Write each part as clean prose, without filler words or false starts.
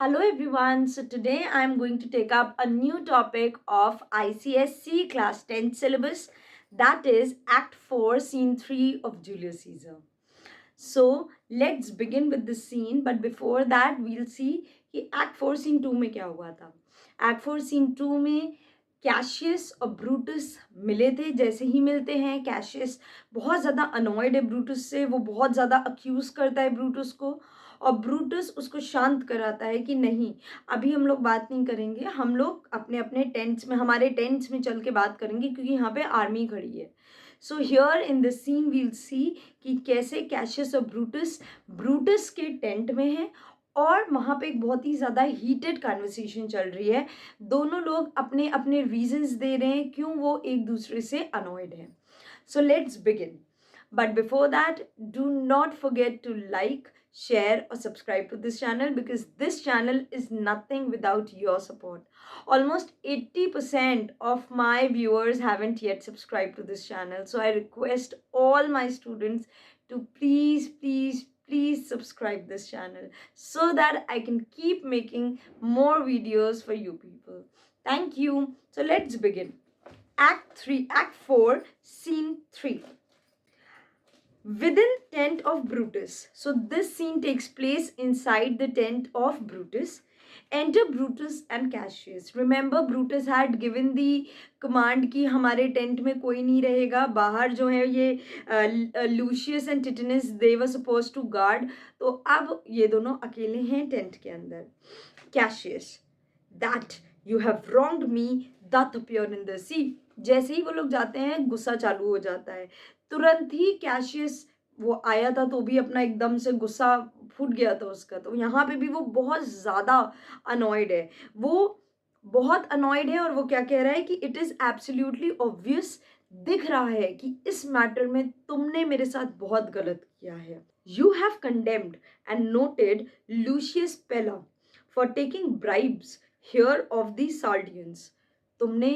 Hello everyone. So today I am going to take up a new topic of ICSC class 10 syllabus, that is Act 4 Scene 3 of Julius Caesar. So let's begin with the scene, but before that we'll see कि Act 4 Scene 2 में क्या हुआ था. Act 4 Scene 2 में Cassius और Brutus मिले थे. जैसे ही मिलते हैं कैशियस बहुत ज़्यादा अनॉयड है ब्रूटस से, वो बहुत ज़्यादा अक्यूज करता है ब्रूटस को, और ब्रूटस उसको शांत कराता है कि नहीं, अभी हम लोग बात नहीं करेंगे, हम लोग अपने अपने टेंट्स में, हमारे टेंट्स में चल के बात करेंगे क्योंकि यहाँ पे आर्मी खड़ी है. So here in the scene we'll see कि कैसे कैशियस और ब्रूटस ब्रूटस के टेंट में हैं और वहाँ पे एक बहुत ही ज़्यादा हीटेड कन्वर्सेशन चल रही है. दोनों लोग अपने अपने रीजंस दे रहे हैं क्यों वो एक दूसरे से अनॉयड हैं. So let's begin. But before that, do not forget to like, share, or subscribe to this channel because this channel is nothing without your support. Almost 80% of my viewers haven't yet subscribed to this channel. So I request all my students to please subscribe this channel so that I can keep making more videos for you people. Thank you. So let's begin. Act 4, Scene 3. Within tent of Brutus. So this scene takes place inside the tent of Brutus. Enter Brutus and Cassius. Remember Brutus had given the command कि हमारे tent में कोई नहीं रहेगा, बाहर जो है ये Lucius and Titinius they were suppose to guard. तो अब ये दोनों अकेले हैं टेंट के अंदर. Cassius, that you have wronged me doth appear in the sea. जैसे ही वो लोग जाते हैं गुस्सा चालू हो जाता है. तुरंत ही कैशियस, वो आया था तो भी अपना एकदम से गुस्सा फूट गया था उसका, तो यहाँ पे भी वो बहुत ज़्यादा अनॉयड है. वो बहुत अनॉयड है और वो क्या कह रहा है कि इट इज़ एब्सोल्युटली ऑब्वियस, दिख रहा है कि इस मैटर में तुमने मेरे साथ बहुत गलत किया है. You have condemned and noted Lucius Pella for taking bribes here of the Sardians. तुमने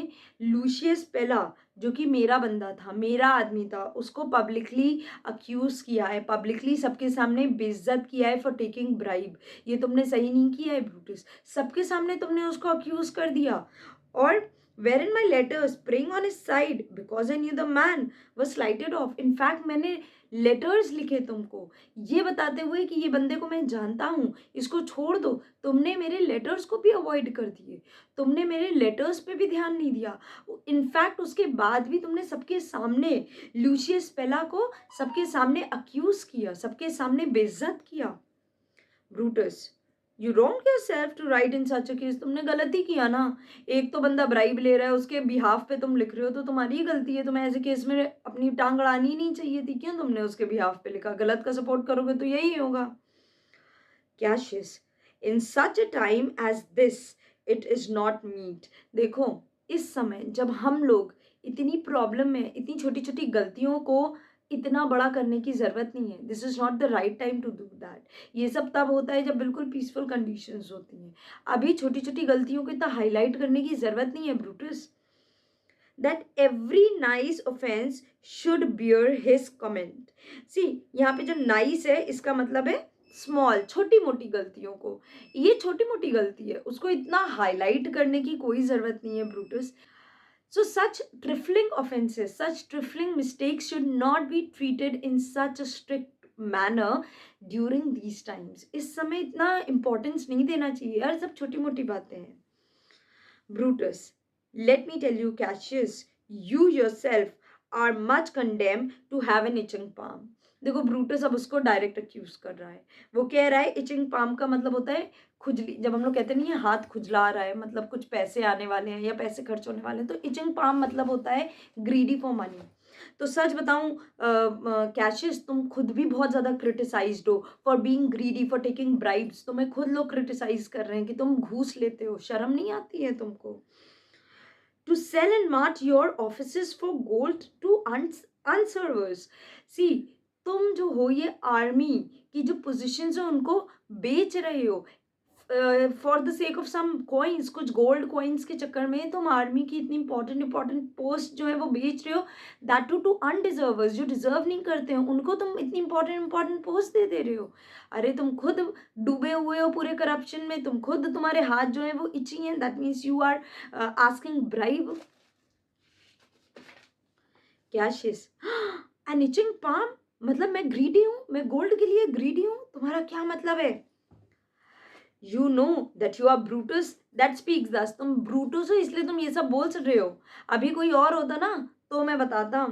लूशियस पेला, जो कि मेरा बंदा था, मेरा आदमी था, उसको पब्लिकली अक्यूज किया है, पब्लिकली सबके सामने बेइज्जत किया है फॉर टेकिंग ब्राइब. ये तुमने सही नहीं किया है ब्रूटस, सबके सामने तुमने उसको अक्यूज कर दिया. और were in my letters praying on his side because I knew the man was slighted off. In fact मैंने लेटर्स लिखे तुमको ये बताते हुए कि ये बंदे को मैं जानता हूँ, इसको छोड़ दो. तुमने मेरे लेटर्स को भी अवॉइड कर दिए, तुमने मेरे लेटर्स पे भी ध्यान नहीं दिया. इनफैक्ट उसके बाद भी तुमने सबके सामने लूशियस पेला को सबके सामने अक्यूज किया, सबके सामने बेइज्जत किया. Brutus, you wrong yourself to write in such a case. तुमने गलती किया ना, एक तो बंदा ब्राइब ले रहा है, उसके बिहाफ पे तुम लिख रहे हो, तो तुम्हारी ही गलती है. तुम्हें ऐसे केस में अपनी टांग अड़ानी ही नहीं चाहिए थी. क्यों तुमने उसके बिहाफ पे लिखा? गलत का सपोर्ट करोगे तो यही होगा. Cassius, in such a time as this it is not meet. देखो, इस समय जब हम लोग इतनी प्रॉब्लम में, इतनी छोटी छोटी गलतियों को इतना बड़ा करने की ज़रूरत नहीं है. This is not the right time to do that. ये सब तब होता है जब बिल्कुल पीसफुल कंडीशंस होती हैं. अभी छोटी छोटी गलतियों को इतना हाईलाइट करने की ज़रूरत नहीं है Brutus. That every nice offence should bear his comment. See, यहाँ पे जो नाइस है इसका मतलब है स्मॉल, छोटी मोटी गलतियों को. ये छोटी मोटी गलती है, उसको इतना हाईलाइट करने की कोई ज़रूरत नहीं है Brutus. So such trifling offenses, such trifling mistakes should not be treated in such a strict manner during these times. इस समय इतना importance नहीं देना चाहिए यार, सब छोटी मोटी बातें हैं. Brutus, let me tell you, Cassius, you yourself are much condemned to have an itching palm. देखो ब्रूटस अब उसको डायरेक्ट अक्यूज कर रहा है. वो कह रहा है इचिंग पाम का मतलब होता है खुजली. जब हम लोग कहते नहीं है हाथ खुजला रहा है, मतलब कुछ पैसे आने वाले हैं या पैसे खर्च होने वाले हैं, तो इचिंग पाम मतलब होता है ग्रीडी फॉर मनी. तो सच बताऊं कैशियस, तुम खुद भी बहुत ज़्यादा क्रिटिसाइज्ड हो for being greedy, for taking bribes. तुम्हें खुद लोग क्रिटिसाइज कर रहे हैं कि तुम घूस लेते हो. शर्म नहीं आती है तुमको? To sell and mart your offices for gold to undeservers. See, तुम जो हो ये आर्मी की जो पोजीशंस है उनको बेच रहे हो for the sake of some coins, कुछ गोल्ड कॉइन्स के चक्कर में तुम आर्मी की इतनी इंपॉर्टेंट पोस्ट जो है वो बेच रहे हो, दैट टू अनडिजर्वर्स, जो डिजर्व नहीं करते हैं उनको तुम इतनी इंपॉर्टेंट पोस्ट दे रहे हो। अरे तुम खुद डूबे हुए हो पूरे करप्शन में, तुम खुद, तुम्हारे हाथ जो है वो इची हैं, that means you are asking bribe. Cassius an itching palm, मतलब मैं ग्रीडी हूँ, मैं गोल्ड के लिए ग्रीडी हूँ, तुम्हारा क्या मतलब है? You know that you are Brutus that speaks this, तुम ब्रूटस हो इसलिए तुम ये सब बोल रहे हो। अभी कोई और होता ना तो मैं बताता,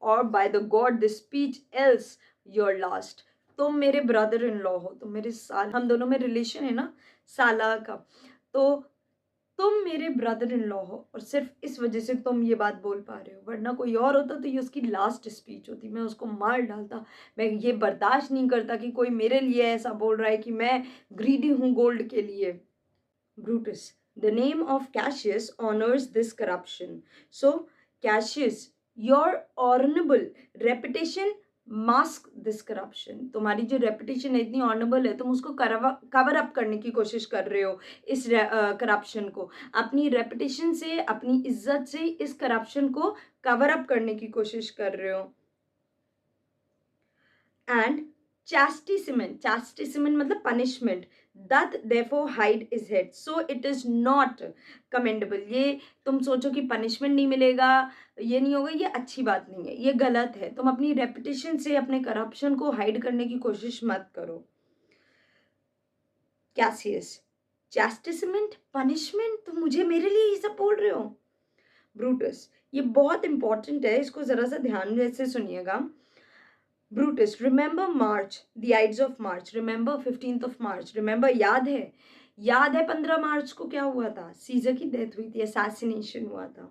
और by the God this speech else your last. तुम मेरे ब्रदर इन लॉ हो, तुम मेरे साल, हम दोनों में रिलेशन है ना साला का, तो तुम मेरे ब्रदर इन लॉ हो और सिर्फ इस वजह से तुम ये बात बोल पा रहे हो, वरना कोई और होता तो ये उसकी लास्ट स्पीच होती, मैं उसको मार डालता। मैं ये बर्दाश्त नहीं करता कि कोई मेरे लिए ऐसा बोल रहा है कि मैं ग्रीडी हूँ गोल्ड के लिए। Brutus, the name of Cassius honours this corruption, so Cassius your honourable reputation mask this corruption. तुम्हारी जो रेपुटेशन है इतनी ऑनरेबल है, तुम उसको कवर अप करने की कोशिश कर रहे हो, इस करप्शन को, अपनी रेपुटेशन से, अपनी इज्जत से इस करप्शन को कवर अप करने की कोशिश कर रहे हो। एंड chastisement मतलब punishment, doth therefore hide his head, so it is not commendable। ये तुम सोचो कि पनिशमेंट नहीं मिलेगा, ये नहीं होगा, ये अच्छी बात नहीं है, ये गलत है। तुम अपनी रेपुटेशन से अपने करप्शन को हाइड करने की कोशिश मत करो। कैसियस, चैस्टिसमेंट, पनिशमेंट, तुम मुझे, मेरे लिए ये सब बोल रहे हो? ब्रूटस, ये बहुत इंपॉर्टेंट है, इसको जरा सा ध्यान से सुनिएगा। Brutus, remember March, the Ides of March, remember 15th of March, remember, याद है 15 मार्च को क्या हुआ था? सीजर की डेथ हुई थी, असैसिनेशन हुआ था।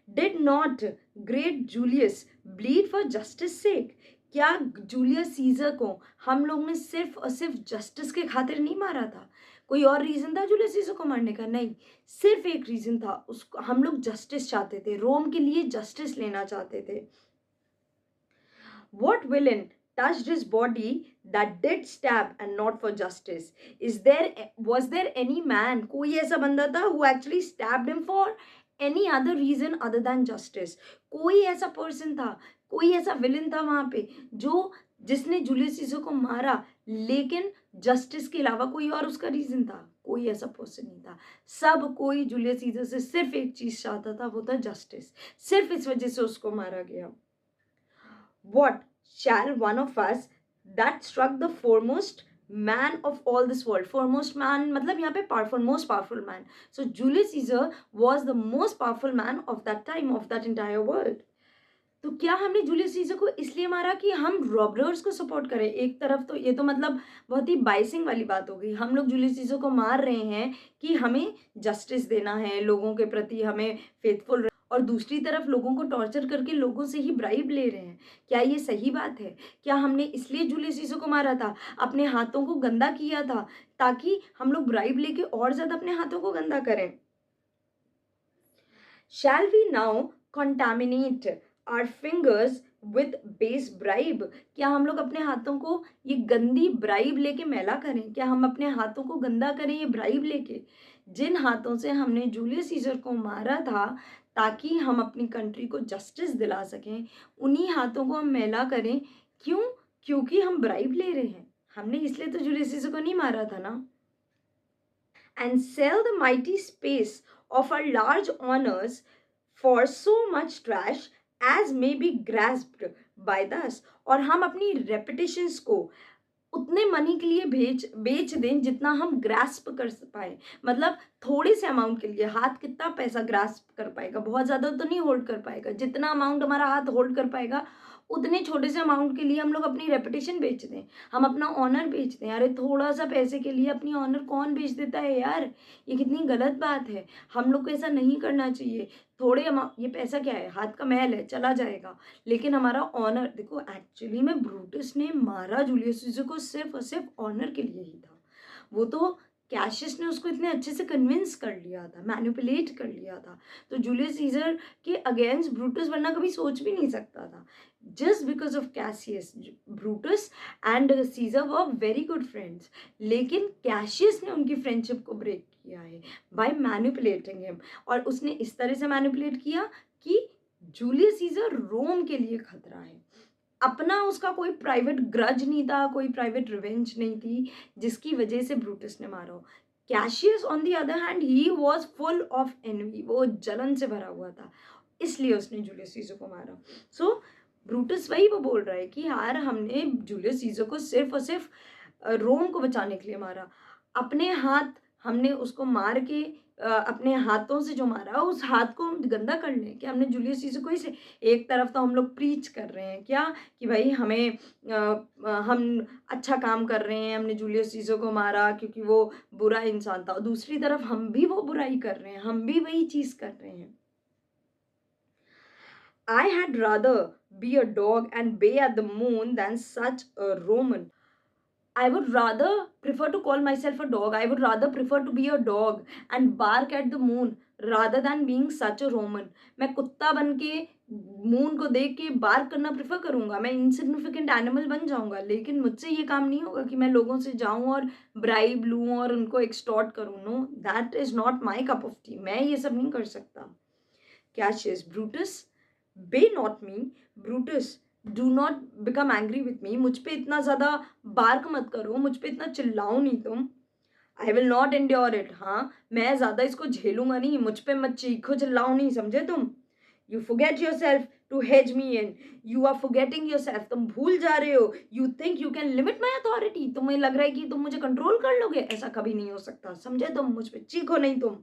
Did not great Julius bleed for justice sake? क्या जूलियस सीजर को हम लोग ने सिर्फ और सिर्फ जस्टिस के खातिर नहीं मारा था? कोई और रीजन था जूलियस सीजर को मारने का? नहीं, सिर्फ एक रीजन था, उसको हम लोग जस्टिस चाहते थे, रोम के लिए जस्टिस लेना चाहते थे। What villain touched his body that did stab and not for justice? Was there any man, कोई ऐसा बंदा था who actually stabbed him for any other reason other than justice? कोई ऐसा पर्सन था, कोई ऐसा विलन था वहां पे जो, जिसने जूलियस सीजर को मारा, लेकिन जस्टिस के अलावा कोई और उसका रीजन था? कोई ऐसा पर्सन नहीं था। सब कोई जूलियस सीजर से सिर्फ एक चीज चाहता था, वो था जस्टिस। सिर्फ इस वजह से उसको मारा गया। What shall one of us that struck the foremost man of all this world? Foremost man मतलब यहाँ पे powerful, most powerful man. So Julius Caesar was the most powerful man of that time, of that entire world. तो क्या हमने Julius Caesar को इसलिए मारा कि हम रॉबर्स को सपोर्ट करें? एक तरफ तो ये तो मतलब बहुत ही बाइसिंग वाली बात हो गई, हम लोग जूलियस सीजर को मार रहे हैं कि हमें जस्टिस देना है, लोगों के प्रति हमें फेथफुल, और दूसरी तरफ लोगों को टॉर्चर करके लोगों से ही ब्राइब ले रहे हैं। क्या ये सही बात है? क्या हमने इसलिए जूलियस सीजर को मारा था, अपने हाथों को गंदा किया था ताकि हम लोग ब्राइब लेके और ज्यादा अपने हाथों को गंदा करें? Shall we now contaminate our fingers with base bribe? क्या हम लोग अपने हाथों को ये गंदी ब्राइब लेके मैला करें? क्या हम अपने हाथों को गंदा करें ये ब्राइब लेके? जिन हाथों से हमने जूलियस सीजर को मारा था ताकि हम अपनी कंट्री को जस्टिस दिला सकें, उन्हीं हाथों को हम मैला करें। क्यों? क्योंकि हम ब्राइब ले रहे हैं। हमने इसलिए तो जूलियस सीजर को नहीं मारा था ना। And sell the mighty space of our large honors for so much trash as may be grasped by us। और हम अपनी रेपुटेशंस को उतने मनी के लिए बेच दें जितना हम ग्रास्प कर पाए, मतलब थोड़े से अमाउंट के लिए। हाथ कितना पैसा ग्रास्प कर पाएगा? बहुत ज़्यादा तो नहीं होल्ड कर पाएगा, जितना अमाउंट हमारा हाथ होल्ड कर पाएगा उतने छोटे से अमाउंट के लिए हम लोग अपनी रेपुटेशन बेच दें, हम अपना ऑनर बेच दें। अरे थोड़ा सा पैसे के लिए अपनी ऑनर कौन बेच देता है यार? ये कितनी गलत बात है, हम लोग को ऐसा नहीं करना चाहिए। थोड़े अमाउंट, ये पैसा क्या है, हाथ का मैल है, चला जाएगा, लेकिन हमारा ऑनर देखो। एक्चुअली में ब्रूटस ने मारा जूलियस सीजर को सिर्फ और सिर्फ ऑनर के लिए ही था। वो तो कैशियस ने उसको इतने अच्छे से कन्विंस कर लिया था, मैनिपुलेट कर लिया था। तो जूलियस सीजर के अगेंस्ट ब्रूटस वरना कभी सोच भी नहीं सकता था। Just because of Cassius, Brutus and seizure were very good friends, लेकिन कैशियस ने उनकी फ्रेंडशिप को ब्रेक किया है बाय मैनिपुलेटिंग हिम। और उसने इस तरह से मैनिपुलेट किया कि जूलियस सीजर रोम के लिए खतरा है। अपना उसका कोई प्राइवेट ग्रज नहीं था, कोई प्राइवेट रिवेंज नहीं थी जिसकी वजह से ब्रूटस ने मारा हो। Cassius on the other hand he was full of envy, वो जलन से भरा हुआ था, इसलिए उसने जूलियस सीजर को मारा। सो ब्रूटस वही वो बोल रहा है कि यार हमने जूलियस सीजर को सिर्फ और सिर्फ रोम को बचाने के लिए मारा, अपने हाथ हमने उसको मार के अपने हाथों से जो मारा उस हाथ को हम गंदा कर लें क्या? हमने जूलियस सीजर को इसे, एक तरफ तो हम लोग प्रीच कर रहे हैं क्या कि भाई हमें हम अच्छा काम कर रहे हैं, हमने जूलियस सीजर को मारा क्योंकि वो बुरा इंसान था, और दूसरी तरफ हम भी वो बुराई कर रहे हैं, हम भी वही चीज कर रहे हैं। I had rather be a dog and bay at the moon than such a Roman. I would rather prefer to call myself a dog. I would rather prefer to be a dog and bark at the moon rather than being such a Roman. मैं कुत्ता बन के moon को देख के bark करना prefer करूंगा, मैं इनसिग्निफिकेंट एनिमल बन जाऊंगा, लेकिन मुझसे ये काम नहीं होगा कि मैं लोगों से जाऊं और ब्राइब लूं और उनको एक्सटॉर्ट करूं। No, that is not my cup of tea, मैं ये सब नहीं कर सकता। Cassius, Brutus bay not me, Brutus do not become angry with me, मुझ पे इतना ज़्यादा बार्क मत करो, मुझ पे इतना चिल्लाओ नहीं तुम। आई विल नॉट एंड्योर इट, हाँ मैं ज़्यादा इसको झेलूंगा नहीं, मुझ पे मत चीखो चिल्लाओ नहीं, समझे तुम। You forget yourself to hedge me in, you are forgetting yourself, तुम भूल जा रहे हो। You think you can limit my authority, तुम्हें लग रहा है कि तुम मुझे कंट्रोल कर लोगे, ऐसा कभी नहीं हो सकता, समझे तुम, मुझ पे चीखो नहीं तुम।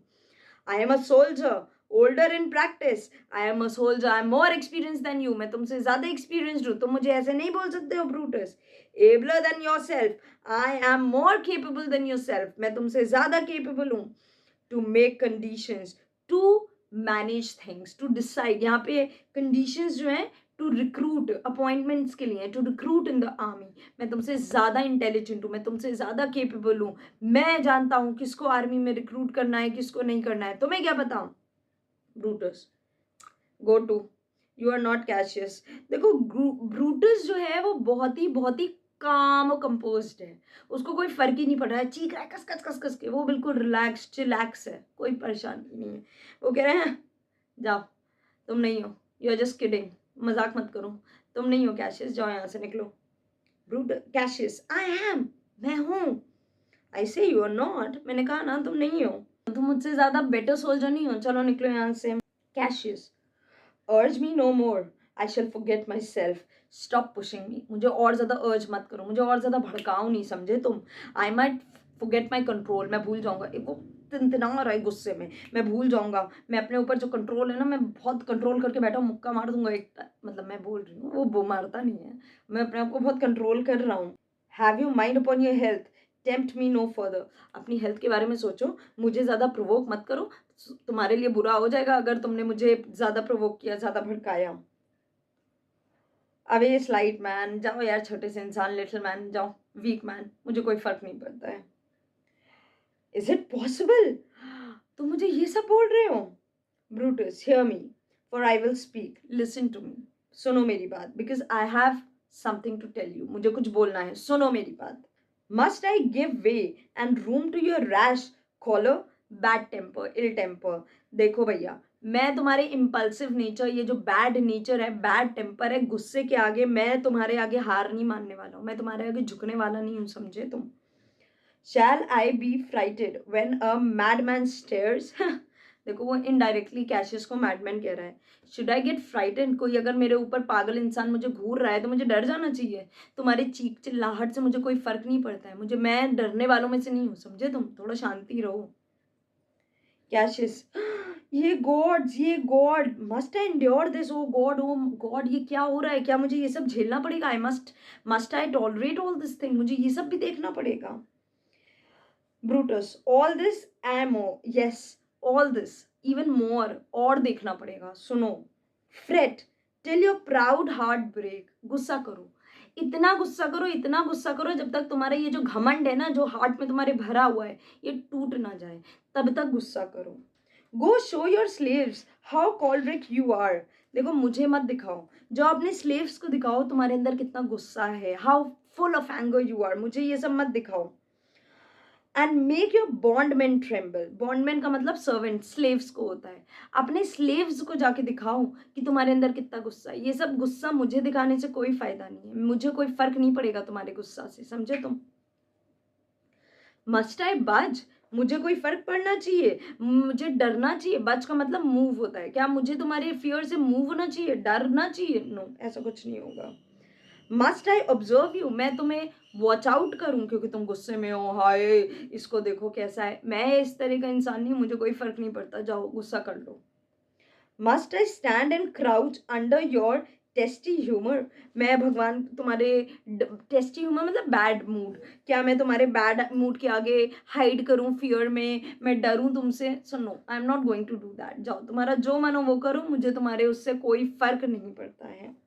I am a soldier, older in practice. I am a soldier. I am more experienced than you. मैं तुमसे ज़्यादा experienced हूँ, तुम मुझे ऐसे नहीं बोल सकते हो Brutus. Abler than yourself. I am more capable than yourself. मैं तुमसे ज़्यादा capable हूँ to make conditions, to manage things, to decide. यहाँ पे conditions जो हैं टू रिक्रूट अपॉइंटमेंट्स के लिए, to recruit in the army. मैं तुमसे ज़्यादा इंटेलिजेंट हूँ, मैं तुमसे ज़्यादा केपेबल हूँ, मैं जानता हूँ किसको आर्मी में रिक्रूट करना है किसको नहीं करना है, तुम्हें क्या पता। Brutus, go to, you are not Cassius. देखो ब्रूटस जो है वो बहुत ही काम और कंपोज्ड है, उसको कोई फर्क ही नहीं पड़ रहा है, चीख रहा है कस कस कस कस के, वो बिल्कुल रिलैक्स चिलैक्स है, कोई परेशानी नहीं है। वो कह रहे हैं जाओ, तुम नहीं हो, यू आर जस्ट किडिंग, मजाक मत करो, तुम नहीं हो कैशियस, जाओ यहाँ से निकलो। ब्रूट, कैशियस, आई एम, मैं हूँ। आई से यू आर नॉट, मैंने कहा ना तुम नहीं हो, तुम मुझसे ज्यादा बेटर सोल्जर नहीं हो, चलो निकलो यहाँ से। कैशियस, अर्ज me know more, I shall forget my self, stop pushing me, मुझे और ज़्यादा अर्ज मत करो, मुझे और ज़्यादा भड़काओ नहीं, समझे तुम। I might forget my control, मैं भूल जाऊंगा, एक वो तिनतिना रहा है गुस्से में, मैं भूल जाऊंगा, मैं अपने ऊपर जो कंट्रोल है ना, मैं बहुत कंट्रोल करके बैठा हूँ, मुक्का मार दूंगा एक, मतलब मैं बोल रही हूँ, वो मारता नहीं है, मैं अपने आप को बहुत कंट्रोल कर रहा हूँ। Have you mind upon your health, tempt me know further, अपनी हेल्थ के बारे में सोचो, मुझे ज़्यादा प्रोवोक मत करो, तुम्हारे लिए बुरा हो जाएगा अगर तुमने मुझे ज़्यादा प्रोवोक किया, ज़्यादा भड़काया। अवे स्लाइट मैन, जाओ यार छोटे से इंसान, लिटिल मैन, जाओ, वीक मैन, मुझे कोई फर्क नहीं पड़ता है। इज इट पॉसिबल, तुम मुझे ये सब बोल रहे हो। Brutus, hear me for I will speak, listen to me, सुनो मेरी बात, because I have something to tell you, मुझे कुछ बोलना है, सुनो मेरी बात। Must I give way and room to your rash choler, bad temper, ill temper. देखो भैया, मैं तुम्हारे इम्पल्सिव नेचर, ये जो बैड नेचर है, बैड टेम्पर है, गुस्से के आगे मैं तुम्हारे आगे हार नहीं मानने वाला हूँ, मैं तुम्हारे आगे झुकने वाला नहीं हूँ, समझे तुम। Shall I be frighted when a madman stares, देखो वो इनडायरेक्टली कैशियस को मैडमैन कह रहा है। शुड आई गेट फ्राइटेड, कोई अगर मेरे ऊपर पागल इंसान मुझे घूर रहा है तो मुझे डर जाना चाहिए। तुम्हारे चीख चिल्लाहट से मुझे कोई फर्क नहीं पड़ता है, मुझे, मैं डरने वालों में से नहीं हूँ, समझे तुम, थोड़ा शांति रहो। कैशियस, ये गॉड्स, ये god, must I endure this, O god, ये क्या हो रहा है, क्या मुझे ये सब झेलना पड़ेगा। I must I tolerate all this thing, मुझे ये सब भी देखना पड़ेगा। Brutus, all this and more, yes all this even more, और देखना पड़ेगा, सुनो। Fret till your proud heart break, गुस्सा करो, इतना गुस्सा करो, इतना गुस्सा करो जब तक तुम्हारा ये जो घमंड है ना, जो हार्ट में तुम्हारे भरा हुआ है, ये टूट ना जाए, तब तक गुस्सा करो। Go show your slaves how choleric you are. देखो मुझे मत दिखाओ, जो अपने स्लेव्स को दिखाओ तुम्हारे अंदर कितना गुस्सा है, how full of anger you are, मुझे ये सब मत दिखाओ। And make your bondman tremble. Bondman का मतलब सर्वेंट, स्लेव्स को होता है। अपने स्लेव्स को जाके दिखाओ कि तुम्हारे अंदर कितना गुस्सा है। ये सब गुस्सा मुझे दिखाने से कोई फायदा नहीं है, मुझे कोई फर्क नहीं पड़ेगा तुम्हारे गुस्सा से, समझे तुम। मस्ट आई बज, मुझे कोई फर्क पड़ना चाहिए, मुझे डरना चाहिए। बज का मतलब मूव होता है, क्या मुझे तुम्हारे फियर से मूव होना चाहिए, डरना चाहिए? नो, ऐसा कुछ नहीं होगा। मस्ट आई ऑब्जर्व यू, मैं तुम्हें वॉच आउट करूं क्योंकि तुम गुस्से में हो, हाय इसको देखो कैसा है। मैं इस तरह का इंसान नहीं, मुझे कोई फर्क नहीं पड़ता, जाओ गुस्सा कर लो। Must I stand and crouch under your testy humour, मैं भगवान तुम्हारे टेस्टी ह्यूमर मतलब बैड मूड, क्या मैं तुम्हारे बैड मूड के आगे हाइड करूं फियर में, मैं डरूं तुमसे? So no, I am not going to do that. जाओ तुम्हारा जो मन हो वो करो, मुझे तुम्हारे उससे कोई फर्क नहीं पड़ता है।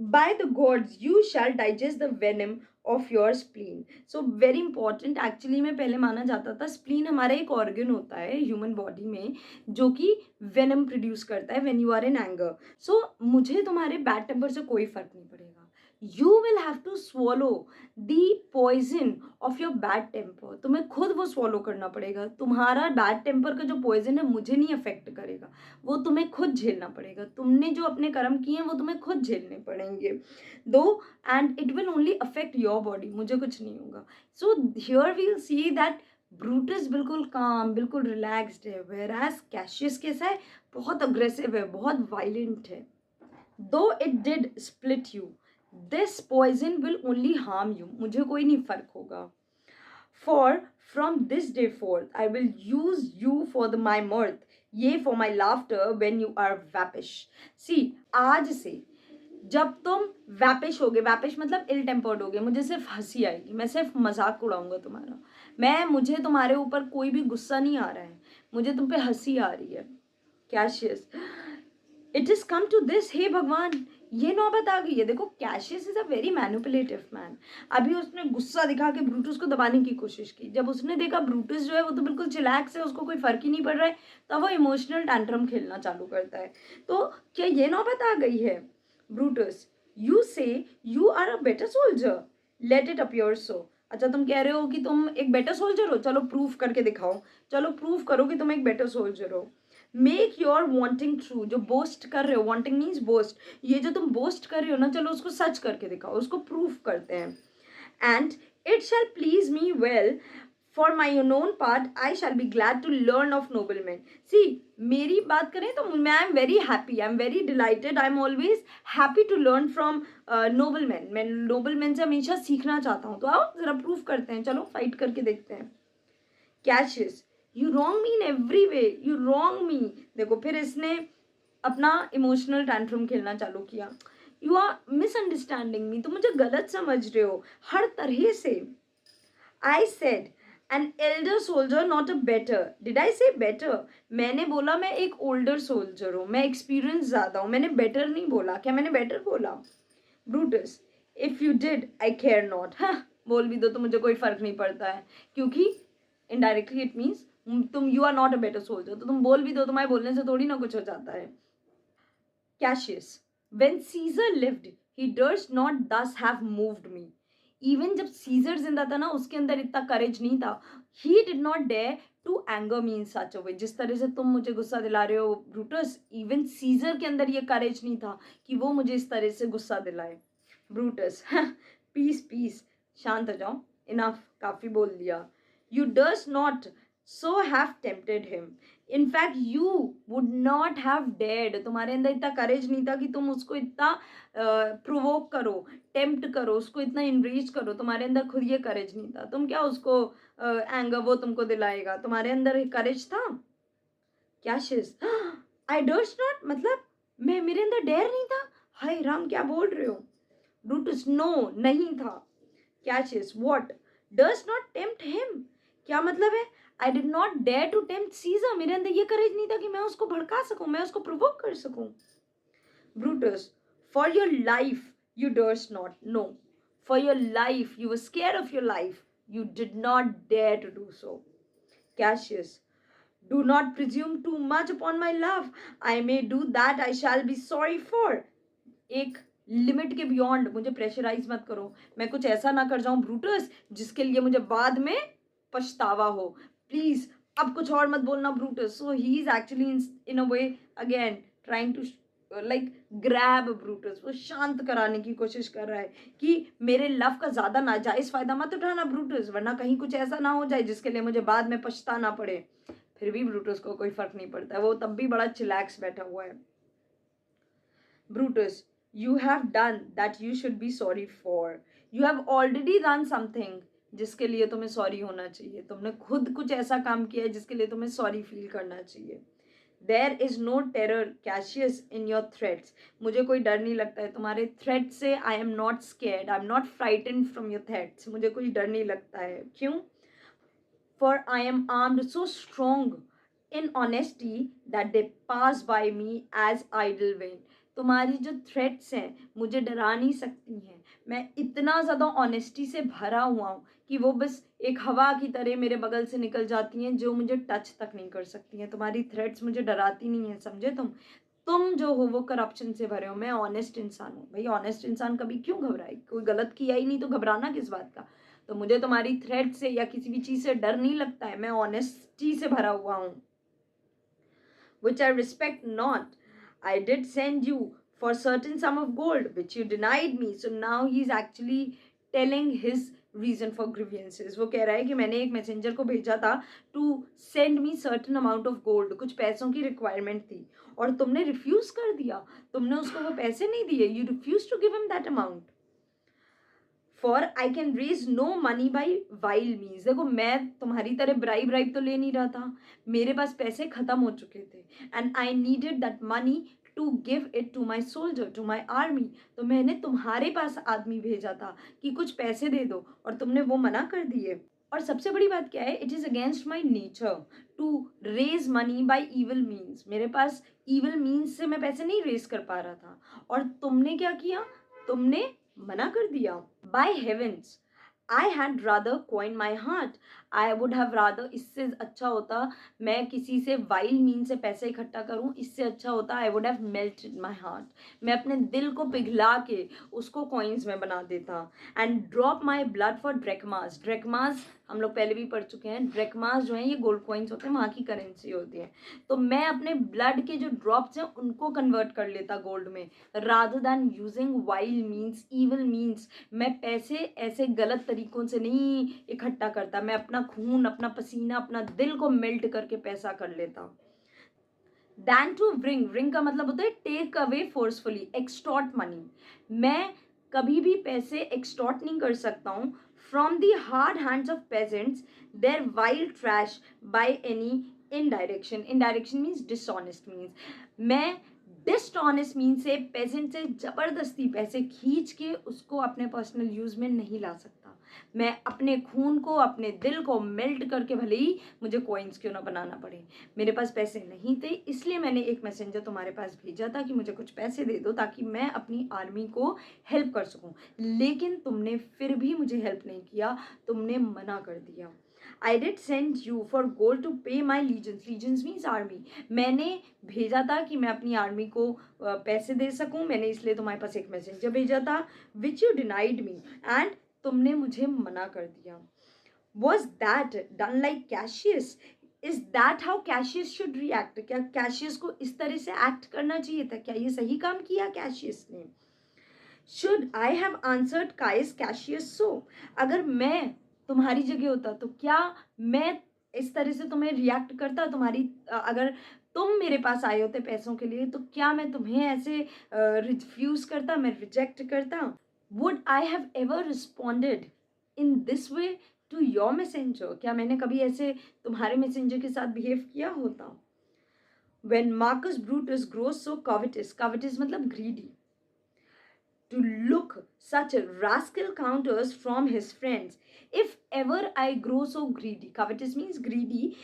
By the gods you shall digest the venom of your spleen. So very important, actually में पहले माना जाता था spleen हमारा एक organ होता है human body में जो कि venom produce करता है when you are in anger. So मुझे तुम्हारे bad temper से कोई फर्क नहीं पड़ेगा। You will have to swallow the poison of your bad temper. तुम्हें खुद वो swallow करना पड़ेगा। तुम्हारा bad temper का जो poison है मुझे नहीं affect करेगा, वो तुम्हें खुद झेलना पड़ेगा। तुमने जो अपने कर्म किए हैं वो तुम्हें खुद झेलने पड़ेंगे दो, and it will only affect your body, मुझे कुछ नहीं होगा। So here we will see that Brutus बिल्कुल काम, बिल्कुल रिलैक्स्ड है, वेयरएज कैशियस कैसा है, बहुत अग्रेसिव है, बहुत वायलेंट है। Though it did split you, this poison will only harm you, मुझे कोई नहीं फर्क होगा। For from this day forth I will use you for my mirth, ye for my laughter when you are vapish. See, आज से जब तुम वैपिश होगे, वैपिश मतलब इल टेम्पर्ड होगे, मुझे सिर्फ हंसी आएगी, मैं सिर्फ मजाक उड़ाऊंगा तुम्हारा, मुझे तुम्हारे ऊपर कोई भी गुस्सा नहीं आ रहा है, मुझे तुम पे हंसी आ रही है। Cassius, it is come to this, हे भगवान ये नौबत आ गई है। देखो Cassius is a very manipulative man. अभी उसने गुस्सा दिखा के ब्रूटस को दबाने की कोशिश की, जब उसने देखा ब्रूटस जो है वो तो बिल्कुल चिलैक्स है, उसको कोई फर्क ही नहीं पड़ रहा है, तब वो इमोशनल टैंट्रम खेलना चालू करता है। तो क्या ये नौबत आ गई है? Brutus, you say you are a better soldier, let it appear so. अच्छा तुम कह रहे हो कि तुम एक बेटर सोल्जर हो, चलो प्रूफ करके दिखाओ, चलो प्रूफ करो कि तुम एक बेटर सोल्जर हो। मेक योर वॉन्टिंग ट्रू, जो बोस्ट कर रहे हो, वॉन्टिंग मीन्स बोस्ट, ये जो तुम बोस्ट कर रहे हो ना, चलो उसको सच करके दिखाओ, उसको प्रूफ करते हैं। And it shall please me well, for my own part I shall be glad to learn of noble man. See, मेरी बात करें तो मैं I am very happy, I am very delighted, I am always happy to learn from noble man. मैं noble man से हमेशा सीखना चाहता हूँ, तो आओ जरा प्रूफ करते हैं, चलो फाइट करके देखते हैं। Cassius, you wrong me in every way, you wrong me. देखो फिर इसने अपना इमोशनल टैंट्रम खेलना चालू किया। यू आर मिसअंडरस्टैंडिंग मी, तुम मुझे गलत समझ रहे हो हर तरह से। I said an elder soldier not a better, did I से बेटर? मैंने बोला मैं एक ओल्डर सोल्जर हूँ, मैं एक्सपीरियंस ज़्यादा हूँ, मैंने बेटर नहीं बोला। क्या मैंने बेटर बोला? Brutus, if you did I care not, हाँ बोल भी दो तो मुझे कोई फर्क नहीं पड़ता है, क्योंकि इनडायरेक्टली इट मीन्स तुम you are not a better soldier, तो तुम बोल भी दो, तुम्हारे बोलने से थोड़ी ना कुछ हो जाता है। Cassius, when Caesar lived he durst not thus have moved me. Even जब सीजर जिंदा था ना, उसके अंदर इतना करेज नहीं था। He did not dare to anger me in such a way, जिस तरह से तुम मुझे गुस्सा दिला रहे हो ब्रूटस, इवन सीजर के अंदर ये करेज नहीं था कि वो मुझे इस तरह से गुस्सा दिलाए। ब्रूटस, पीस पीस, शांत हो जाओ, इनफ, काफी बोल दिया। You durst not so have tempted him, in fact you would not have dared, तुम्हारे अंदर इतना करेज नहीं था कि तुम उसको इतना प्रोवोक करो, टेम्प्ट करो, उसको इतना इनरीच करो, तुम्हारे अंदर खुद ये करेज नहीं था। तुम क्या उसको एंगर वो तुमको दिलाएगा, तुम्हारे अंदर करेज था? क्या शिज, आई डर्स नॉट मतलब मैं, मेरे अंदर डेयर नहीं था? हाय राम क्या बोल रहे हो? ब्रूटस, नो नहीं था। Cassius, what, does not tempt him, क्या मतलब है? I did not dare to tempt Caesar, मेरे अंदर ये करेज नहीं था कि मैं उसको भड़का सकूं, मैं उसको प्रोवोक कर सकूं। Brutus, For your life you durst not. No, for your life you were scared of your life, you did not dare to do so. Cassius, do not presume too much upon my love. I may do that I shall be sorry for. एक limit के beyond मुझे pressurise मत करो, मैं कुछ ऐसा ना कर जाऊं ब्रूटस जिसके लिए मुझे बाद में पछतावा हो। प्लीज अब कुछ और मत बोलना Brutus. So he is actually in a way again trying to like grab Brutus. वो शांत कराने की कोशिश कर रहा है कि मेरे लव का ज्यादा नाजायज फायदा मत उठाना ब्रूटस, वरना कहीं कुछ ऐसा ना हो जाए जिसके लिए मुझे बाद में पछताना पड़े। फिर भी ब्रूटस को कोई फर्क नहीं पड़ता है, वो तब भी बड़ा चिलैक्स बैठा हुआ है। Brutus, you have done that you should be sorry for. You have already done something जिसके लिए तुम्हें सॉरी होना चाहिए। तुमने खुद कुछ ऐसा काम किया है जिसके लिए तुम्हें सॉरी फील करना चाहिए। There is no terror, Cassius, in your threats. मुझे कोई डर नहीं लगता है तुम्हारे थ्रेट से। I am not scared. I am not frightened from your threats. मुझे कोई डर नहीं लगता है। क्यों? For I am armed so strong in honesty that they pass by me as idle vain. तुम्हारी जो थ्रेट्स हैं मुझे डरा नहीं सकती हैं। मैं इतना ज़्यादा ऑनेस्टी से भरा हुआ हूँ कि वो बस एक हवा की तरह मेरे बगल से निकल जाती हैं, जो मुझे टच तक नहीं कर सकती हैं। तुम्हारी थ्रेट्स मुझे डराती नहीं है, समझे तुम जो हो वो करप्शन से भरे हो। मैं ऑनेस्ट इंसान हूँ भाई, ऑनेस्ट इंसान कभी क्यों घबराए? कोई गलत किया ही नहीं तो घबराना किस बात का? तो मुझे तुम्हारी थ्रेट से या किसी भी चीज़ से डर नहीं लगता है। मैं ऑनेस्टी से भरा हुआ हूँ। Which I respect not. I did send you for certain sum of gold, which you denied me. So now he's actually telling his reason for grievances. वो कह रहा है कि मैंने एक मैसेंजर को भेजा था to send me certain amount of gold. कुछ पैसों की रिक्वायरमेंट थी और तुमने रिफ्यूज कर दिया। तुमने उसको वो पैसे नहीं दिए। You refused to give him that amount. For I can raise no money by wild means. देखो मैं तुम्हारी तरह ब्राइब तो ले नहीं रहा था, मेरे पास पैसे खत्म हो चुके थे and I needed that money to give it to my soldier, to my army. तो मैंने तुम्हारे पास आदमी भेजा था कि कुछ पैसे दे दो और तुमने वो मना कर दिए। और सबसे बड़ी बात क्या है, it is against my nature to raise money by evil means. मेरे पास ईवल मीन्स से मैं पैसे नहीं रेज कर पा रहा था और तुमने क्या किया, तुमने मना कर दिया। By heavens I had rather coin my heart. I would have rather, इससे अच्छा होता मैं किसी से वाइल्ड मीन से पैसे इकट्ठा करूं, इससे अच्छा होता आई would have melted my heart. मैं अपने दिल को पिघला के उसको कॉइन्स में बना देता। And drop my blood for drachmas. Drachmas हम लोग पहले भी पढ़ चुके हैं। ड्रेकमास जो है ये गोल्ड कॉइन्स होते हैं, वहाँ की करेंसी होती है। तो मैं अपने ब्लड के जो ड्रॉप्स हैं उनको कन्वर्ट कर लेता गोल्ड में, rather than using wild means, evil means. मैं पैसे ऐसे गलत तरीकों से नहीं इकट्ठा करता, मैं अपना खून, अपना पसीना, अपना दिल को मेल्ट करके पैसा कर लेता। दैन टू ब्रिंग का मतलब होता है take away forcefully, extort money. मैं कभी भी पैसे एक्सटॉर्ट नहीं कर सकता हूँ from the hard hands of peasants their wild trash by any indirection. Indirection means dishonest means. मैं डिसऑनेस्ट मीन से पेजेंट से ज़बरदस्ती पैसे खींच के उसको अपने पर्सनल यूज़ में नहीं ला सकता। मैं अपने खून को, अपने दिल को मेल्ट करके, भले ही मुझे कॉइन्स क्यों ना बनाना पड़े। मेरे पास पैसे नहीं थे, इसलिए मैंने एक मैसेंजर तुम्हारे पास भेजा था कि मुझे कुछ पैसे दे दो ताकि मैं अपनी आर्मी को हेल्प कर सकूं। लेकिन तुमने फिर भी मुझे हेल्प नहीं किया, तुमने मना कर दिया। I did send you for gold to pay my लीजेंस। लीजेंस means army. मैंने भेजा था कि मैं अपनी आर्मी को पैसे दे सकूं, मैंने इसलिए तुम्हारे पास एक मैसेंजर भेजा था which you denied me, and तुमने मुझे मना कर दिया। Was that done like Cassius? Is that how Cassius should react? क्या कैशियस को इस तरह से एक्ट करना चाहिए था? क्या ये सही काम किया कैशियस ने? Should I have answered Caius Cassius so? अगर मैं तुम्हारी जगह होता तो क्या मैं इस तरह से तुम्हें रिएक्ट करता? अगर तुम मेरे पास आए होते पैसों के लिए तो क्या मैं तुम्हें ऐसे रिफ्यूज करता, मैं रिजेक्ट करता? Would I have ever responded in this way to your messenger? क्या मैंने कभी ऐसे तुम्हारे मैसेंजर के साथ बिहेव किया होता? When Marcus Brutus grows so covetous, covetous मतलब greedy, to look such rascal counters from his friends. If ever I grow so greedy, covetous means greedy,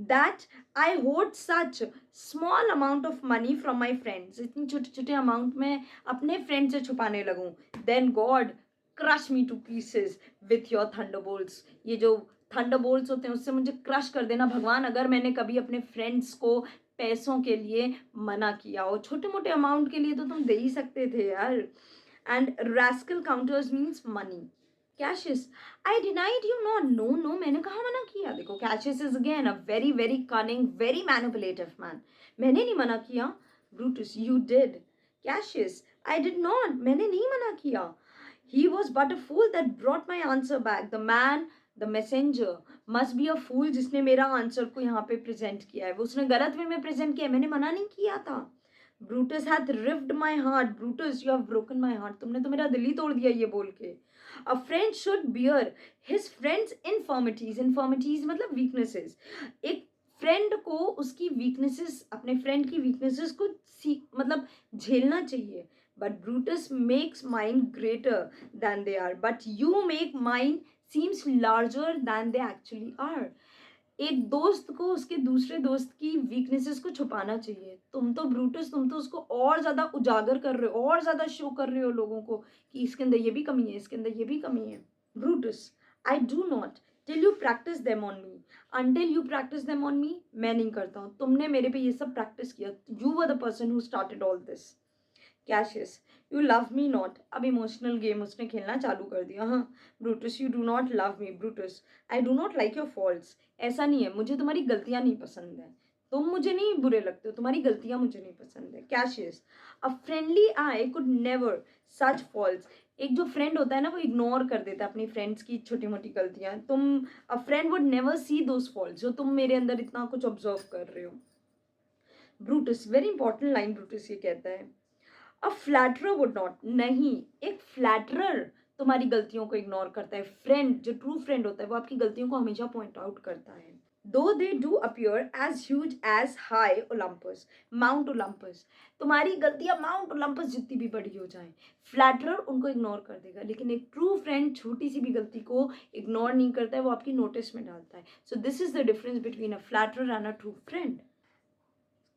that I hoard such small amount of money from my friends, इतनी छोटे छोटे amount में अपने friend से छुपाने लगूं, then God crush me to pieces with your thunderbolts. ये जो Thunderbolts होते हैं उससे मुझे क्रश कर देना भगवान, अगर मैंने कभी अपने फ्रेंड्स को पैसों के लिए मना किया हो। छोटे मोटे अमाउंट के लिए तो तुम दे ही सकते थे यार। And rascal counters means money. Cassius, I denied you not. No no, मैंने कहा मना किया। देखो Cassius is again a very very cunning very manipulative man. मैंने नहीं मना किया। Brutus, you did. Cassius, I did not, मैंने नहीं मना किया। He was but a fool that brought my answer back. The man, the messenger must be a fool जिसने मेरा आंसर को यहाँ पे प्रेजेंट किया है, वो उसने गलत वे में प्रेजेंट किया है, मैंने मना नहीं किया था। Brutus hath ripped my heart. Brutus, you have broken my heart. तुमने तो मेरा दिल ही तोड़ दिया ये बोल के। A friend should bear his friend's infirmities. Infirmities मतलब weaknesses. एक फ्रेंड को उसकी वीकनेसेस, अपने फ्रेंड की वीकनेसेस को मतलब झेलना चाहिए। But Brutus makes mind greater than they are, but you make mind seems larger than they actually are. एक दोस्त को उसके दूसरे दोस्त की वीकनेसेस को छुपाना चाहिए। तुम तो ब्रूटस, तुम तो उसको और ज्यादा उजागर कर रहे हो, और ज्यादा शो कर रहे हो लोगों को कि इसके अंदर ये भी कमी है, इसके अंदर ये भी कमी है। Brutus, I do not till you practice them on me. Until you practice them on me, मैं नहीं करता हूँ, तुमने मेरे पे ये सब प्रैक्टिस किया। You were the person who started all this. Cassius, you love me not. अब इमोशनल गेम उसने खेलना चालू कर दिया। हाँ। Brutus, you do not love me. Brutus, I do not like your faults. ऐसा नहीं है, मुझे तुम्हारी गलतियां नहीं पसंद है, तुम मुझे नहीं बुरे लगते हो, तुम्हारी गलतियां मुझे नहीं पसंद है। Cassius, a friendly I could never such faults. एक जो फ्रेंड होता है ना, वो इग्नोर कर देता है अपनी फ्रेंड्स की छोटी मोटी गलतियां। तुम, अ friend would never see those faults जो तुम मेरे अंदर इतना कुछ ऑब्जर्व कर रहे हो। Brutus, very important line Brutus ये कहता है, अ फ्लैटरर वुड नॉट। नहीं, एक फ्लैटरर तुम्हारी गलतियों को इग्नोर करता है। फ्रेंड, जो ट्रू फ्रेंड होता है, वो आपकी गलतियों को हमेशा पॉइंट आउट करता है। Though they do appear as huge as high Olympus, mount Olympus. तुम्हारी गलतियां माउंट ओलंपस जितनी भी बड़ी हो जाए, फ्लैटरर उनको इग्नोर कर देगा, लेकिन एक ट्रू फ्रेंड छोटी सी भी गलती को इग्नोर नहीं करता है, वो आपकी नोटिस में डालता है। So this is the difference between a flatterer and a true friend.